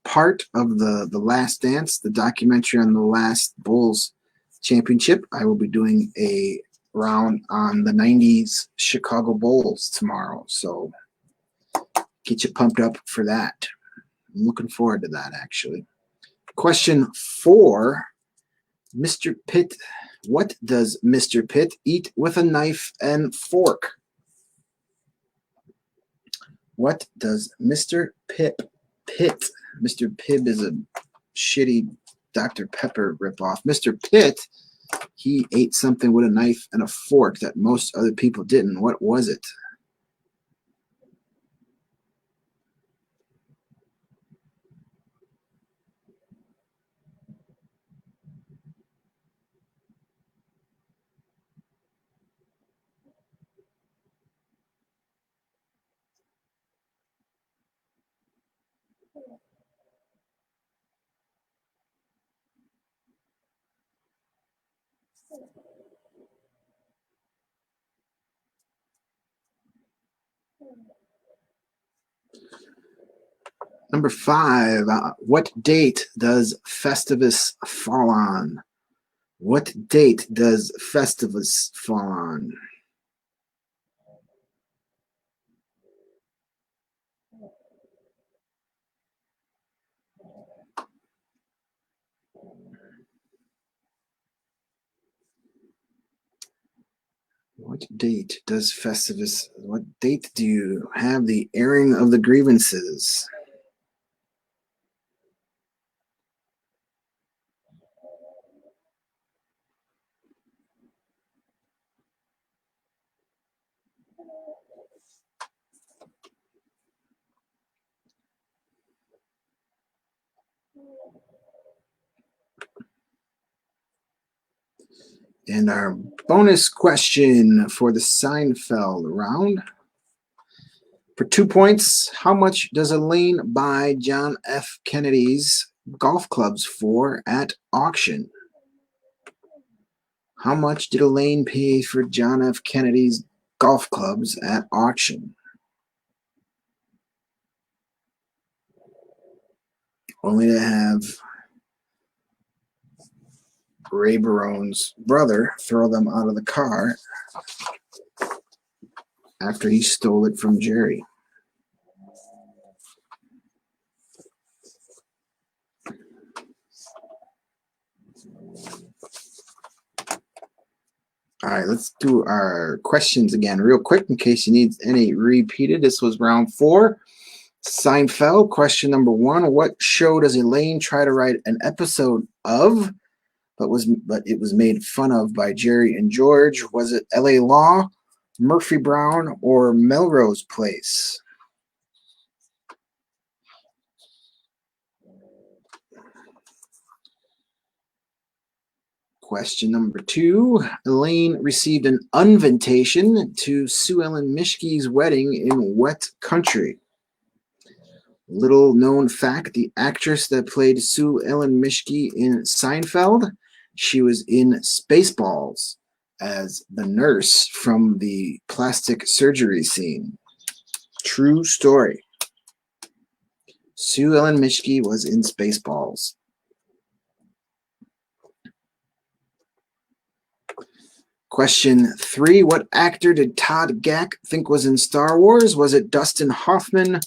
part of the Last Dance, the documentary on the last Bulls championship, I will be doing a round on the 90s Chicago Bulls tomorrow. So get you pumped up for that. I'm looking forward to that, actually. Question 4, Mr. Pitt. What does Mr. Pitt eat with a knife and fork? What does Mr. Pitt? Mr. Pibb is a shitty Dr. Pepper ripoff. Mr. Pitt, he ate something with a knife and a fork that most other people didn't. What was it? Number 5, what date does Festivus fall on? What date does Festivus fall on? What date does Festivus, what date do you have the airing of the grievances? And our bonus question for the Seinfeld round. For 2 points, how much does Elaine buy John F. Kennedy's golf clubs for at auction? How much did Elaine pay for John F. Kennedy's golf clubs at auction? Only to have Ray Barone's brother throw them out of the car after he stole it from Jerry. All right, let's do our questions again real quick in case you need any repeated. This was round 4. Seinfeld, question number 1. What show does Elaine try to write an episode of, but it was made fun of by Jerry and George? Was it LA Law, Murphy Brown, or Melrose Place? Question number 2. Elaine received an invitation to Sue Ellen Mishke's wedding in what country? Little known fact, the actress that played Sue Ellen Mishke in Seinfeld, she was in Spaceballs as the nurse from the plastic surgery scene. True story. Sue Ellen Mishke was in Spaceballs. Question 3. What actor did Todd Gack think was in Star Wars? Was it Dustin Hoffman,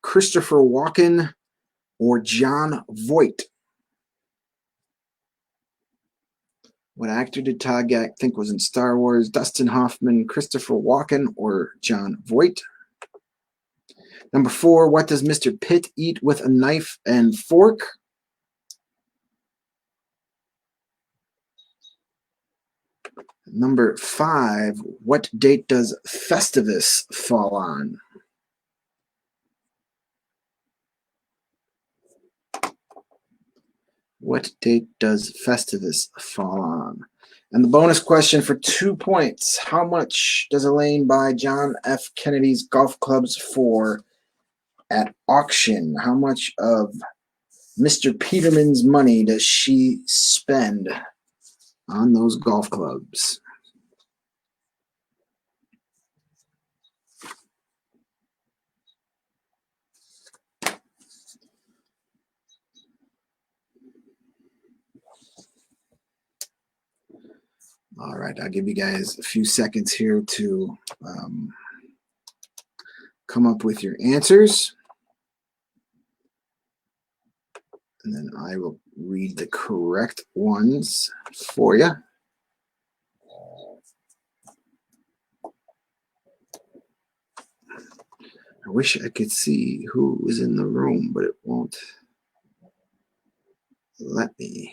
Christopher Walken, or Jon Voight? What actor did Todd Gack think was in Star Wars? Dustin Hoffman, Christopher Walken, or Jon Voight? Number 4. What does Mr. Pitt eat with a knife and fork? Number 5. What date does Festivus fall on? What date does Festivus fall on? And the bonus question for 2 points. How much does Elaine buy John F. Kennedy's golf clubs for at auction? How much of Mr. Peterman's money does she spend on those golf clubs? All right, I'll give you guys a few seconds here to come up with your answers. And then I will read the correct ones for you. I wish I could see who is in the room, but it won't let me.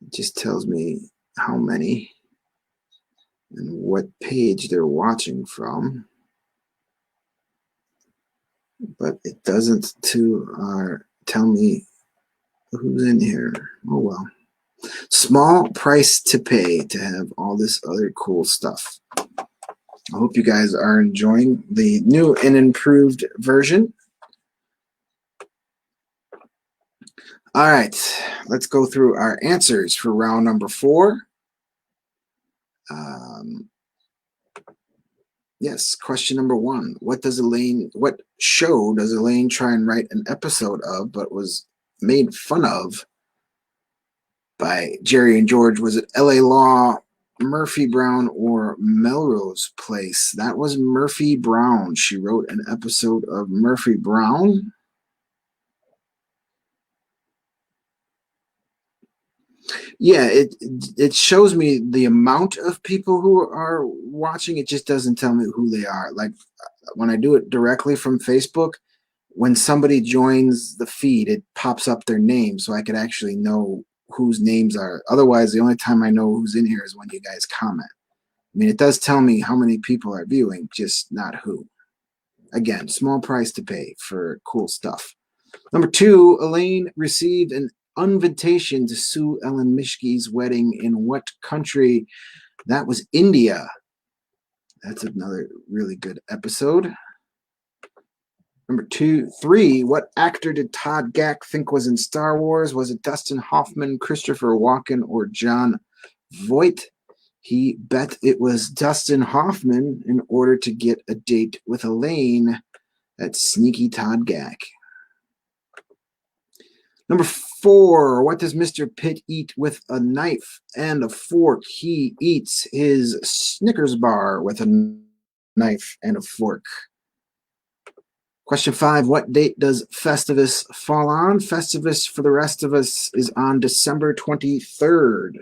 It just tells me how many and what page they're watching from. But it doesn't tell me who's in here. Oh well. Small price to pay to have all this other cool stuff. I hope you guys are enjoying the new and improved version. All right, let's go through our answers for round number 4. Yes, question number 1. What show does Elaine try and write an episode of, but was made fun of by Jerry and George? Was it LA Law, Murphy Brown, or Melrose Place? That was Murphy Brown. She wrote an episode of Murphy Brown. Yeah, it shows me the amount of people who are watching. It just doesn't tell me who they are. Like when I do it directly from Facebook, when somebody joins the feed, it pops up their name so I could actually know whose names are. Otherwise, the only time I know who's in here is when you guys comment. I mean, it does tell me how many people are viewing, just not who. Again, small price to pay for cool stuff. Number 2, Elaine received an invitation to Sue Ellen Mishke's wedding in what country? That was India. That's another really good episode. Number 3, what actor did Todd Gack think was in Star Wars? Was it Dustin Hoffman, Christopher Walken, or Jon Voight? He bet it was Dustin Hoffman in order to get a date with Elaine. That's sneaky Todd Gack. Number 4, what does Mr. Pitt eat with a knife and a fork? He eats his Snickers bar with a knife and a fork. Question 5, what date does Festivus fall on? Festivus for the rest of us is on December 23rd.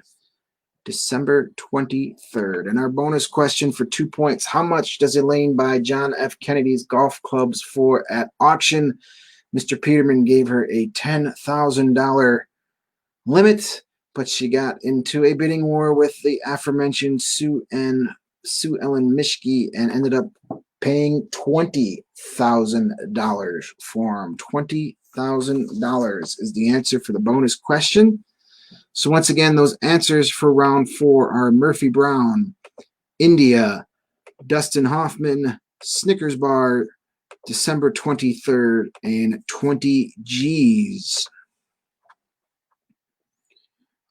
December 23rd. And our bonus question for 2 points, how much does Elaine buy John F. Kennedy's golf clubs for at auction? Mr. Peterman gave her a $10,000 limit, but she got into a bidding war with the aforementioned Sue Ellen Mishke and ended up paying $20,000 for him. $20,000 is the answer for the bonus question. So once again, those answers for round 4 are Murphy Brown, India, Dustin Hoffman, Snickers bar, December 23rd, and 20 G's.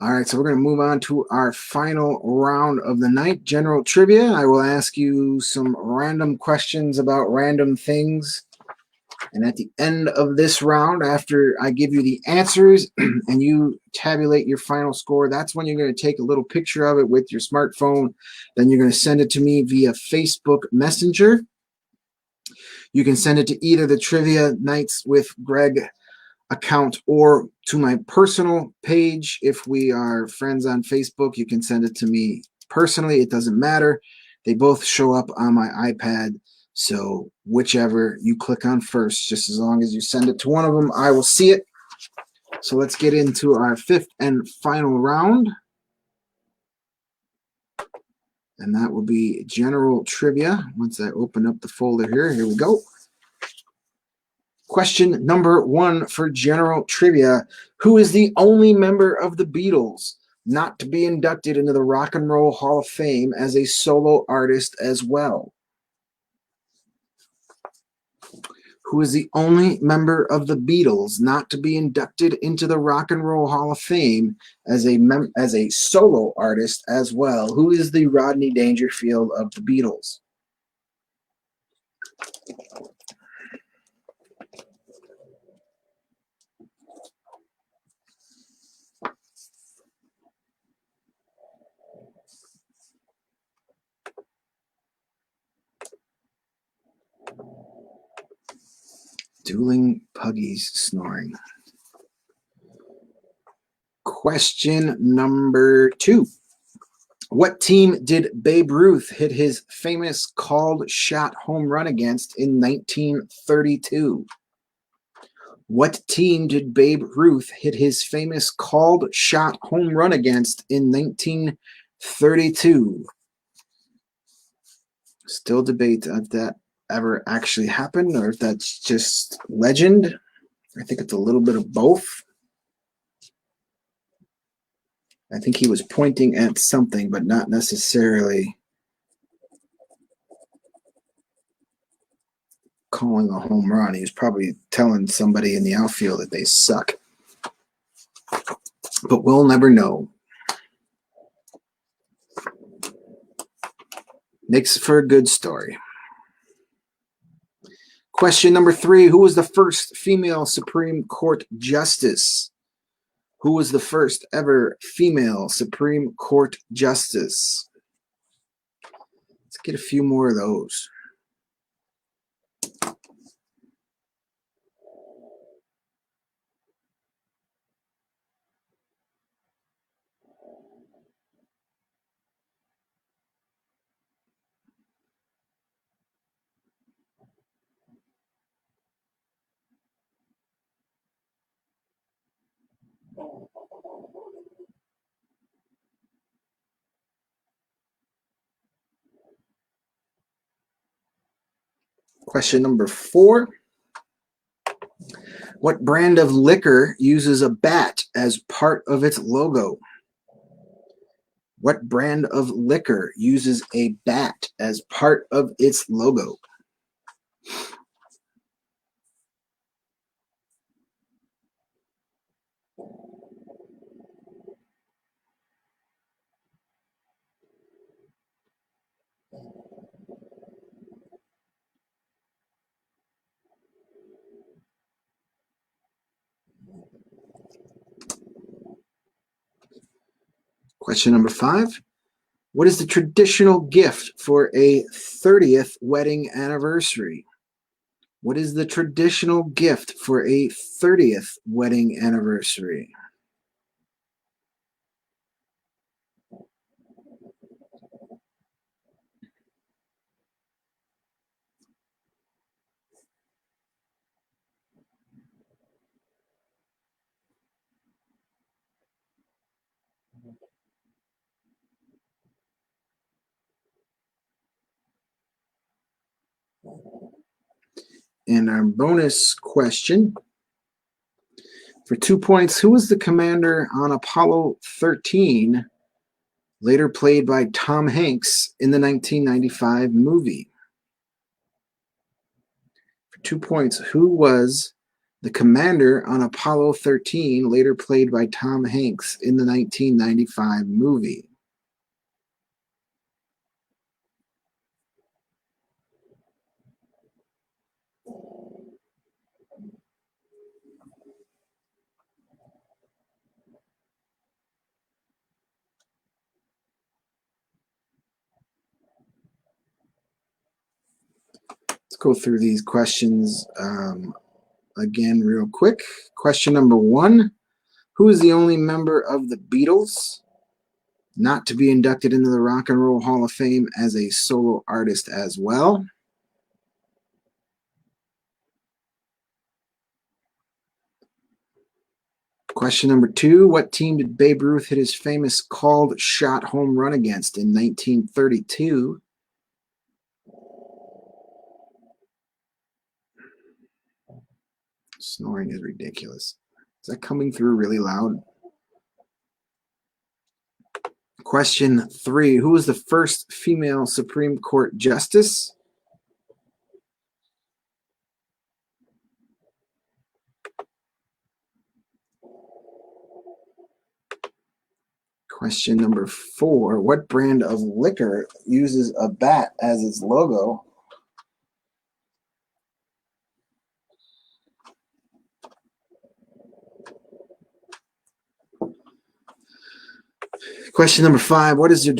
All right, so we're going to move on to our final round of the night, general trivia. I will ask you some random questions about random things. And at the end of this round, after I give you the answers and you tabulate your final score, that's when you're going to take a little picture of it with your smartphone. Then you're going to send it to me via Facebook Messenger. You can send it to either the Trivia Nights with Greg account or to my personal page. If we are friends on Facebook, you can send it to me personally. It doesn't matter. They both show up on my iPad. So whichever you click on first, just as long as you send it to one of them, I will see it. So let's get into our 5th and final round. And that will be general trivia. Once I open up the folder here we go. Question number 1 for general trivia. Who is the only member of the Beatles not to be inducted into the Rock and Roll Hall of Fame as a solo artist as well? Who is the only member of the Beatles not to be inducted into the Rock and Roll Hall of Fame as a solo artist as well? Who is the Rodney Dangerfield of the Beatles? Dueling puggies snoring. Question number 2. What team did Babe Ruth hit his famous called shot home run against in 1932? What team did Babe Ruth hit his famous called shot home run against in 1932? Still debate if that ever actually happened or if that's just legend. I think it's a little bit of both. I think he was pointing at something, but not necessarily calling a home run. He was probably telling somebody in the outfield that they suck. but we'll never know. Makes for a good story. Question number 3. Who was the first female Supreme Court justice? Who was the first ever female Supreme Court justice? Let's get a few more of those. Question number 4. What brand of liquor uses a bat as part of its logo? What brand of liquor uses a bat as part of its logo? Question number 5. What is the traditional gift for a 30th wedding anniversary? What is the traditional gift for a 30th wedding anniversary? And our bonus question for 2 points. Who was the commander on Apollo 13, later played by Tom Hanks in the 1995 movie? For 2 points, who was the commander on Apollo 13, later played by Tom Hanks in the 1995 movie? Let's go through these questions again real quick. Question number 1. Who is the only member of the Beatles not to be inducted into the Rock and Roll Hall of Fame as a solo artist as well? Question number 2. What team did Babe Ruth hit his famous called shot home run against in 1932? Snoring is ridiculous. Is that coming through really loud? Question 3. Who was the first female Supreme Court justice? Question number 4. What brand of liquor uses a bat as its logo? Question number 5. What is your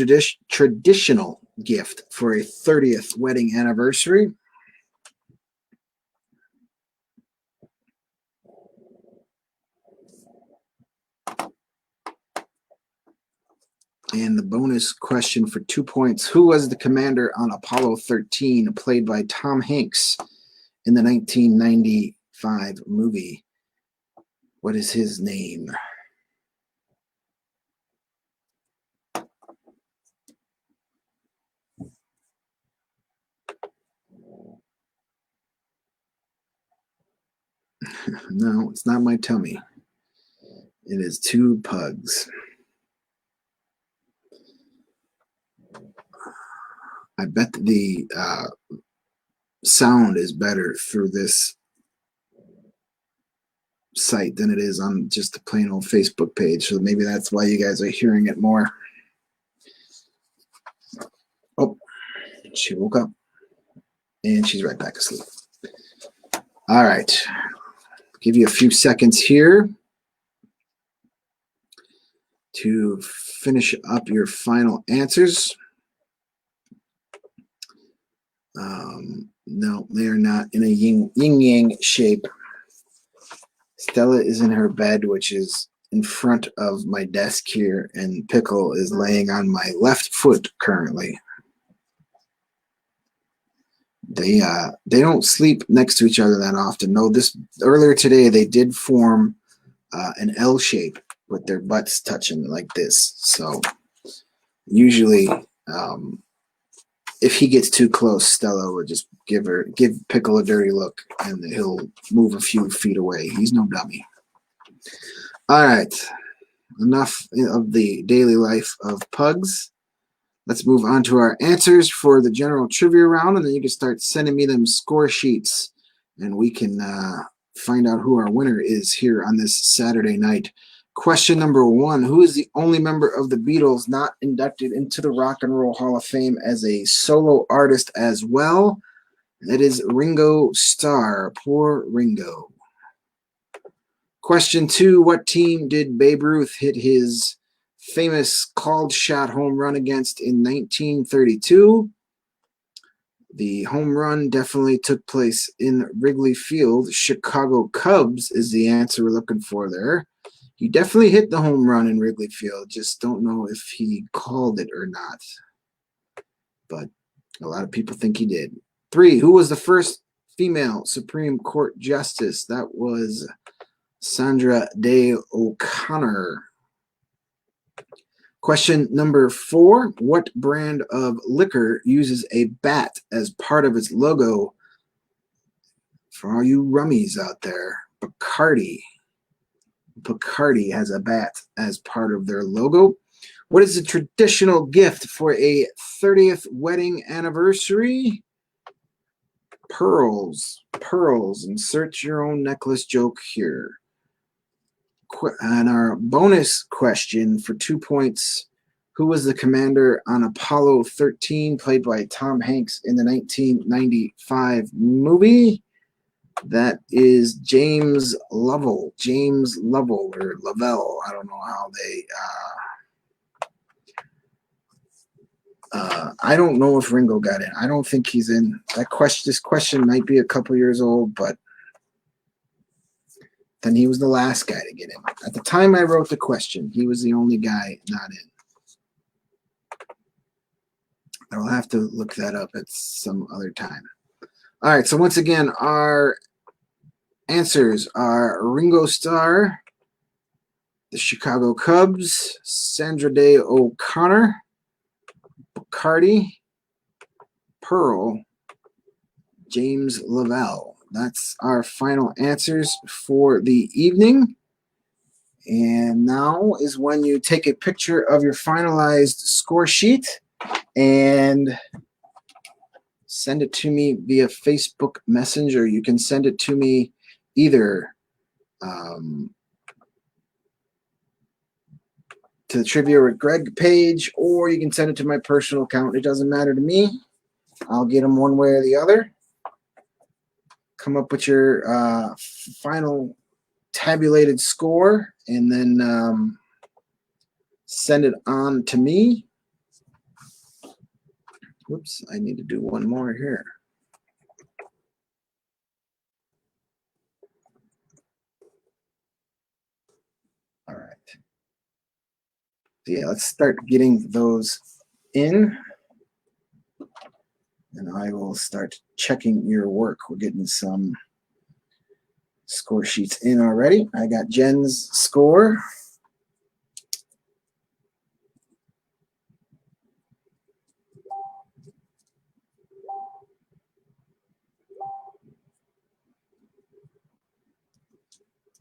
traditional gift for a 30th wedding anniversary? And the bonus question for 2 points. Who was the commander on Apollo 13, played by Tom Hanks in the 1995 movie? What is his name? No, it's not my tummy. It is 2 pugs. I bet the sound is better through this site than it is on just the plain old Facebook page. So maybe that's why you guys are hearing it more. Oh, she woke up and she's right back asleep. All right. Give you a few seconds here to finish up your final answers. No, they are not in a yin-yang shape. Stella is in her bed, which is in front of my desk here, and Pickle is laying on my left foot currently. They don't sleep next to each other that often. No, this earlier today they did form an L shape with their butts touching like this. So usually, if he gets too close, Stella would just give Pickle a dirty look, and he'll move a few feet away. He's no dummy. All right, enough of the daily life of pugs. Let's move on to our answers for the general trivia round, and then you can start sending me them score sheets, and we can find out who our winner is here on this Saturday night. Question number 1, who is the only member of the Beatles not inducted into the Rock and Roll Hall of Fame as a solo artist as well? That is Ringo Starr. Poor Ringo. Question 2, what team did Babe Ruth hit his famous called shot home run against in 1932? The home run definitely took place in Wrigley Field. Chicago Cubs is the answer we're looking for there. He definitely hit the home run in Wrigley Field. Just don't know if he called it or not. But a lot of people think he did. 3, who was the first female Supreme Court Justice? That was Sandra Day O'Connor. Question number 4, what brand of liquor uses a bat as part of its logo? For all you rummies out there, Bacardi. Bacardi has a bat as part of their logo. What is the traditional gift for a 30th wedding anniversary? Pearls. Pearls. Insert your own necklace joke here. And our bonus question for 2 points. Who was the commander on Apollo 13, played by Tom Hanks in the 1995 movie? That is James Lovell. James Lovell, or Lavelle. I don't know how they... I don't know if Ringo got in. I don't think he's in. This question might be a couple years old, but then he was the last guy to get in. At the time I wrote the question, he was the only guy not in. I'll have to look that up at some other time. All right, so once again, our answers are Ringo Starr, the Chicago Cubs, Sandra Day O'Connor, Bacardi, Pearl, James Lavelle. That's our final answers for the evening. And now is when you take a picture of your finalized score sheet and send it to me via Facebook Messenger. You can send it to me either to the Trivia with Greg page, or you can send it to my personal account. It doesn't matter to me. I'll get them one way or the other. Come up with your final tabulated score and then send it on to me. Whoops, I need to do one more here. All right. So yeah, let's start getting those in. And I will start checking your work. We're getting some score sheets in already. I got Jen's score.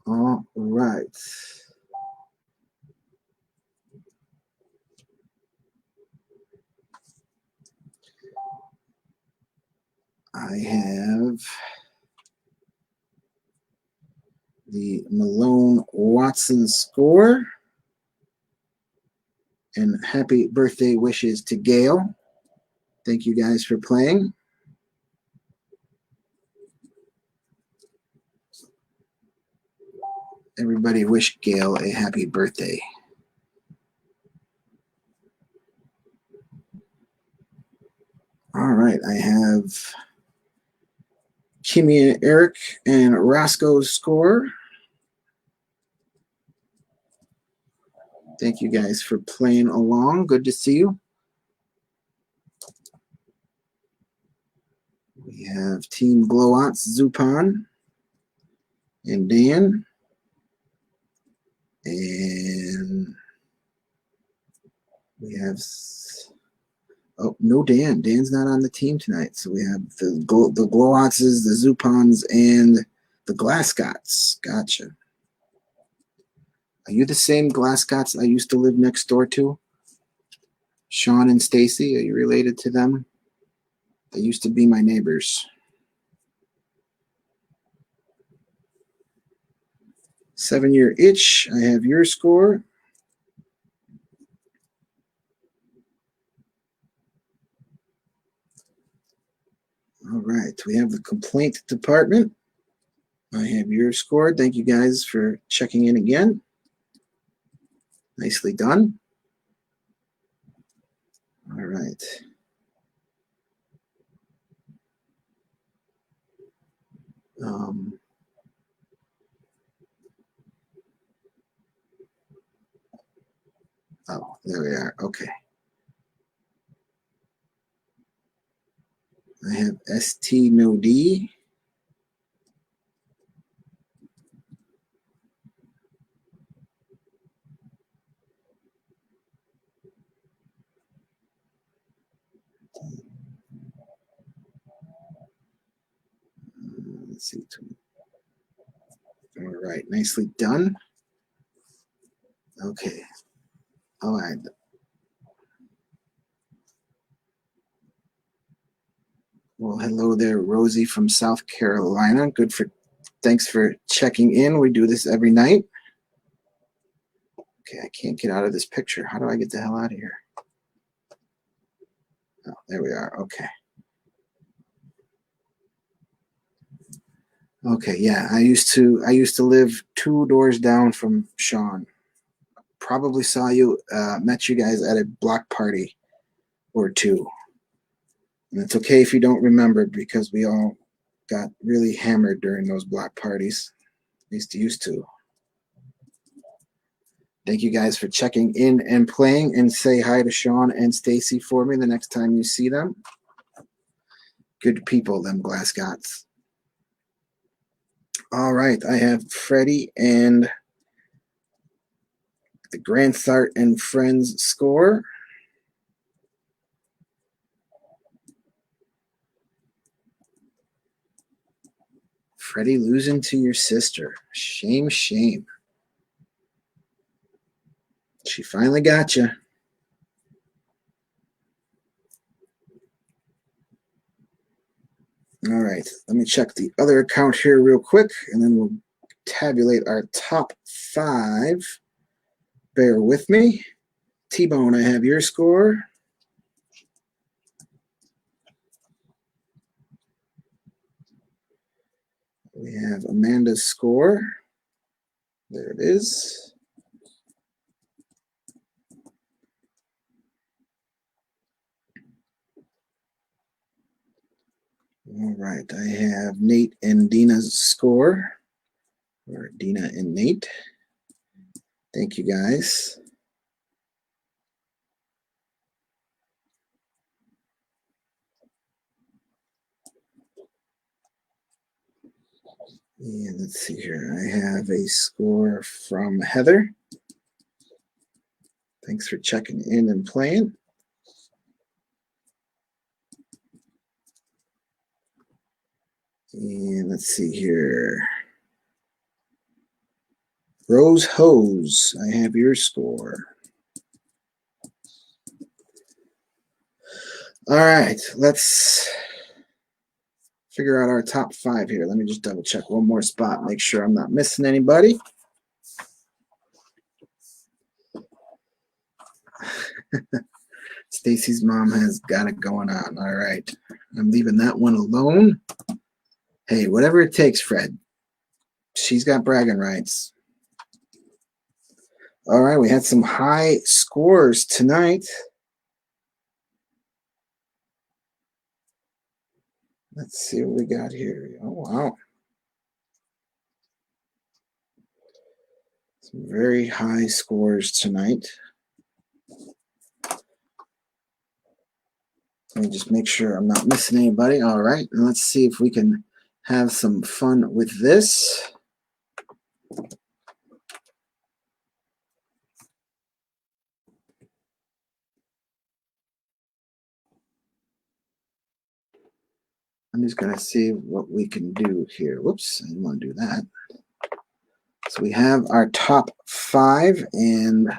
All right. I have the Malone Watson score. And happy birthday wishes to Gail. Thank you guys for playing. Everybody wish Gail a happy birthday. All right, I have Kimmy and Eric and Roscoe's score. Thank you guys for playing along. Good to see you. We have Team Glowats, Zupan and Dan. And we have, oh, no Dan. Dan's not on the team tonight. So we have the Glowatses, the Zupans, and the Glasgots. Gotcha. Are you the same Glasgots I used to live next door to? Sean and Stacy, are you related to them? They used to be my neighbors. 7-year itch, I have your score. All right, we have the complaint department. I have your score. Thank you guys for checking in again. Nicely done. All right. Oh, there we are. Okay. I have ST no D. Let's see. All right. Nicely done. Okay. All right. Well, hello there, Rosie from South Carolina. Thanks for checking in. We do this every night. Okay, I can't get out of this picture. How do I get the hell out of here? Oh, there we are. Okay. Okay, yeah. I used to live 2 doors down from Sean. Probably saw you, met you guys at a block party or two. And it's okay if you don't remember because we all got really hammered during those block parties. At least used to. Thank you guys for checking in and playing, and say hi to Sean and Stacy for me the next time you see them. Good people, them Glasgots. All right, I have Freddie and the Granthart and Friends score. Freddie losing to your sister. Shame, shame. She finally got you. All right, let me check the other account here real quick, and then we'll tabulate our top 5. Bear with me. T-Bone, I have your score. We have Amanda's score. There it is. All right, I have Nate and Dina's score, or Dina and Nate. Thank you, guys. And let's see here. I have a score from Heather. Thanks for checking in and playing. And let's see here. Rose Hose, I have your score. All right, let's figure out our top 5 here. Let me just double check one more spot, make sure I'm not missing anybody. Stacy's mom has got it going on. All right. I'm leaving that one alone. Hey, whatever it takes, Fred. She's got bragging rights. All right, we had some high scores tonight. Let's see what we got here. Oh, wow. Some very high scores tonight. Let me just make sure I'm not missing anybody. All right, and let's see if we can have some fun with this. I'm just going to see what we can do here. Whoops, I didn't want to do that. So we have our top 5, and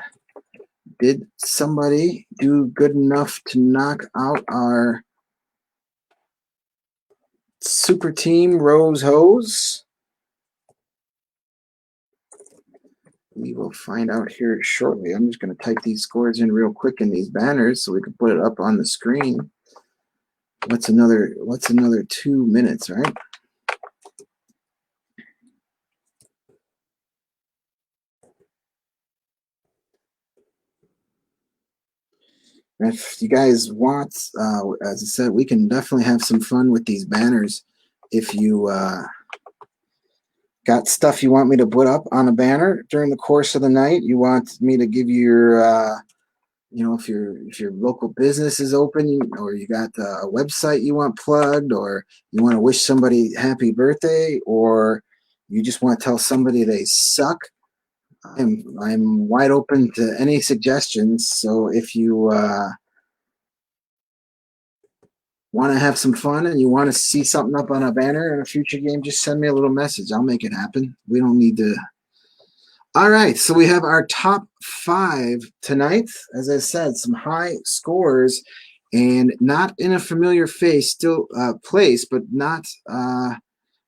did somebody do good enough to knock out our super team Rose Hose? We will find out here shortly. I'm just going to type these scores in real quick in these banners so we can put it up on the screen. What's another 2 minutes, right? If you guys want, as I said, we can definitely have some fun with these banners. If you got stuff you want me to put up on a banner during the course of the night, you want me to give you your, if your local business is open, or you got a website you want plugged, or you want to wish somebody happy birthday, or you just want to tell somebody they suck, I'm wide open to any suggestions. So if you want to have some fun and you want to see something up on a banner in a future game, just send me a little message. I'll make it happen. We don't need to. All right, so we have our top 5 tonight. As I said, some high scores, and not in a familiar place, but not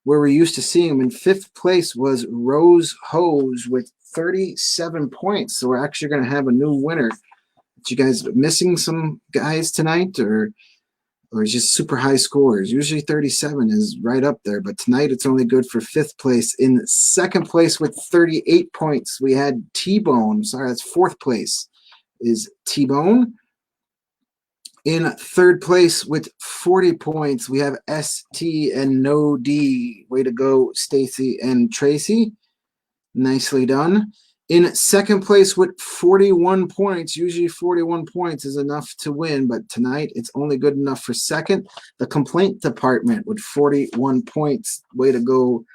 where we're used to seeing them. In 5th place was Rose Hose with 37 points. So we're actually going to have a new winner. Did you guys missing some guys tonight, or just super high scores? Usually 37 is right up there, but tonight it's only good for 5th place. In 2nd place with 38 points, we had T-Bone. Sorry, that's 4th place is T-Bone. In 3rd place with 40 points, we have ST and No D. Way to go, Stacy and Tracy. Nicely done. In 2nd place with 41 points, usually 41 points is enough to win, but tonight it's only good enough for 2nd. The complaint department with 41 points. Way to go,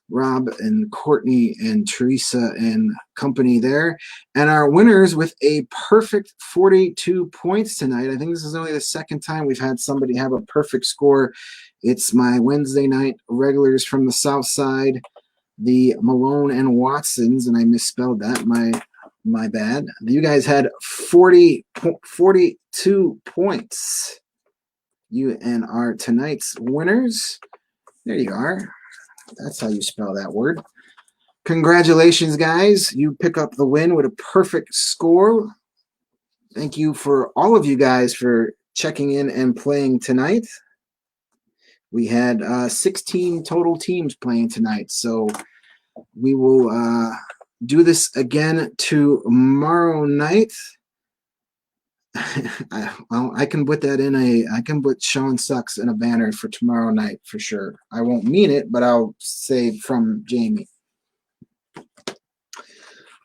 Rob and Courtney and Teresa and company there. And our winners with a perfect 42 points tonight. I think this is only the 2nd time we've had somebody have a perfect score. It's my Wednesday night regulars from the South Side, the Malone and Watsons, and I misspelled that. My bad. You guys had 42 points. You and our tonight's winners. There you are. That's how you spell that word. Congratulations, guys. You pick up the win with a perfect score. Thank you for all of you guys for checking in and playing tonight. We had 16 total teams playing tonight, so we will do this again tomorrow night. I can put that in I can put Sean Sucks in a banner for tomorrow night for sure. I won't mean it, but I'll say from Jamie.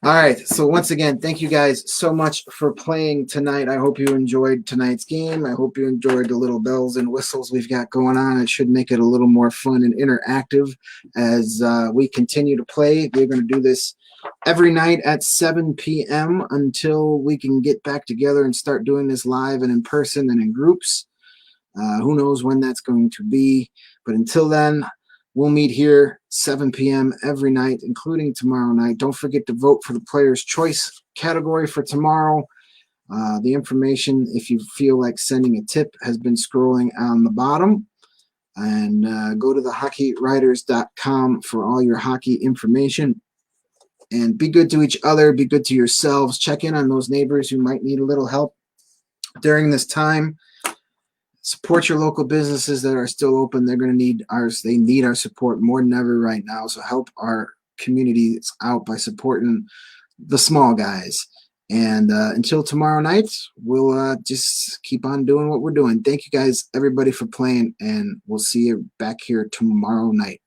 All right, so once again, thank you guys so much for playing tonight. I hope you enjoyed tonight's game. I hope you enjoyed the little bells and whistles we've got going on. It should make it a little more fun and interactive as we continue to play. We're going to do this every night at 7 p.m. until we can get back together and start doing this live and in person and in groups. Who knows when that's going to be, but until then, we'll meet here 7 p.m. every night, including tomorrow night. Don't forget to vote for the Player's Choice category for tomorrow. The information, if you feel like sending a tip, has been scrolling on the bottom. And go to the hockeywriters.com for all your hockey information. And be good to each other. Be good to yourselves. Check in on those neighbors who might need a little help during this time. Support your local businesses that are still open. They're going to need ours. They need our support more than ever right now. So help our communities out by supporting the small guys. And until tomorrow night, we'll just keep on doing what we're doing. Thank you guys, everybody, for playing, and we'll see you back here tomorrow night.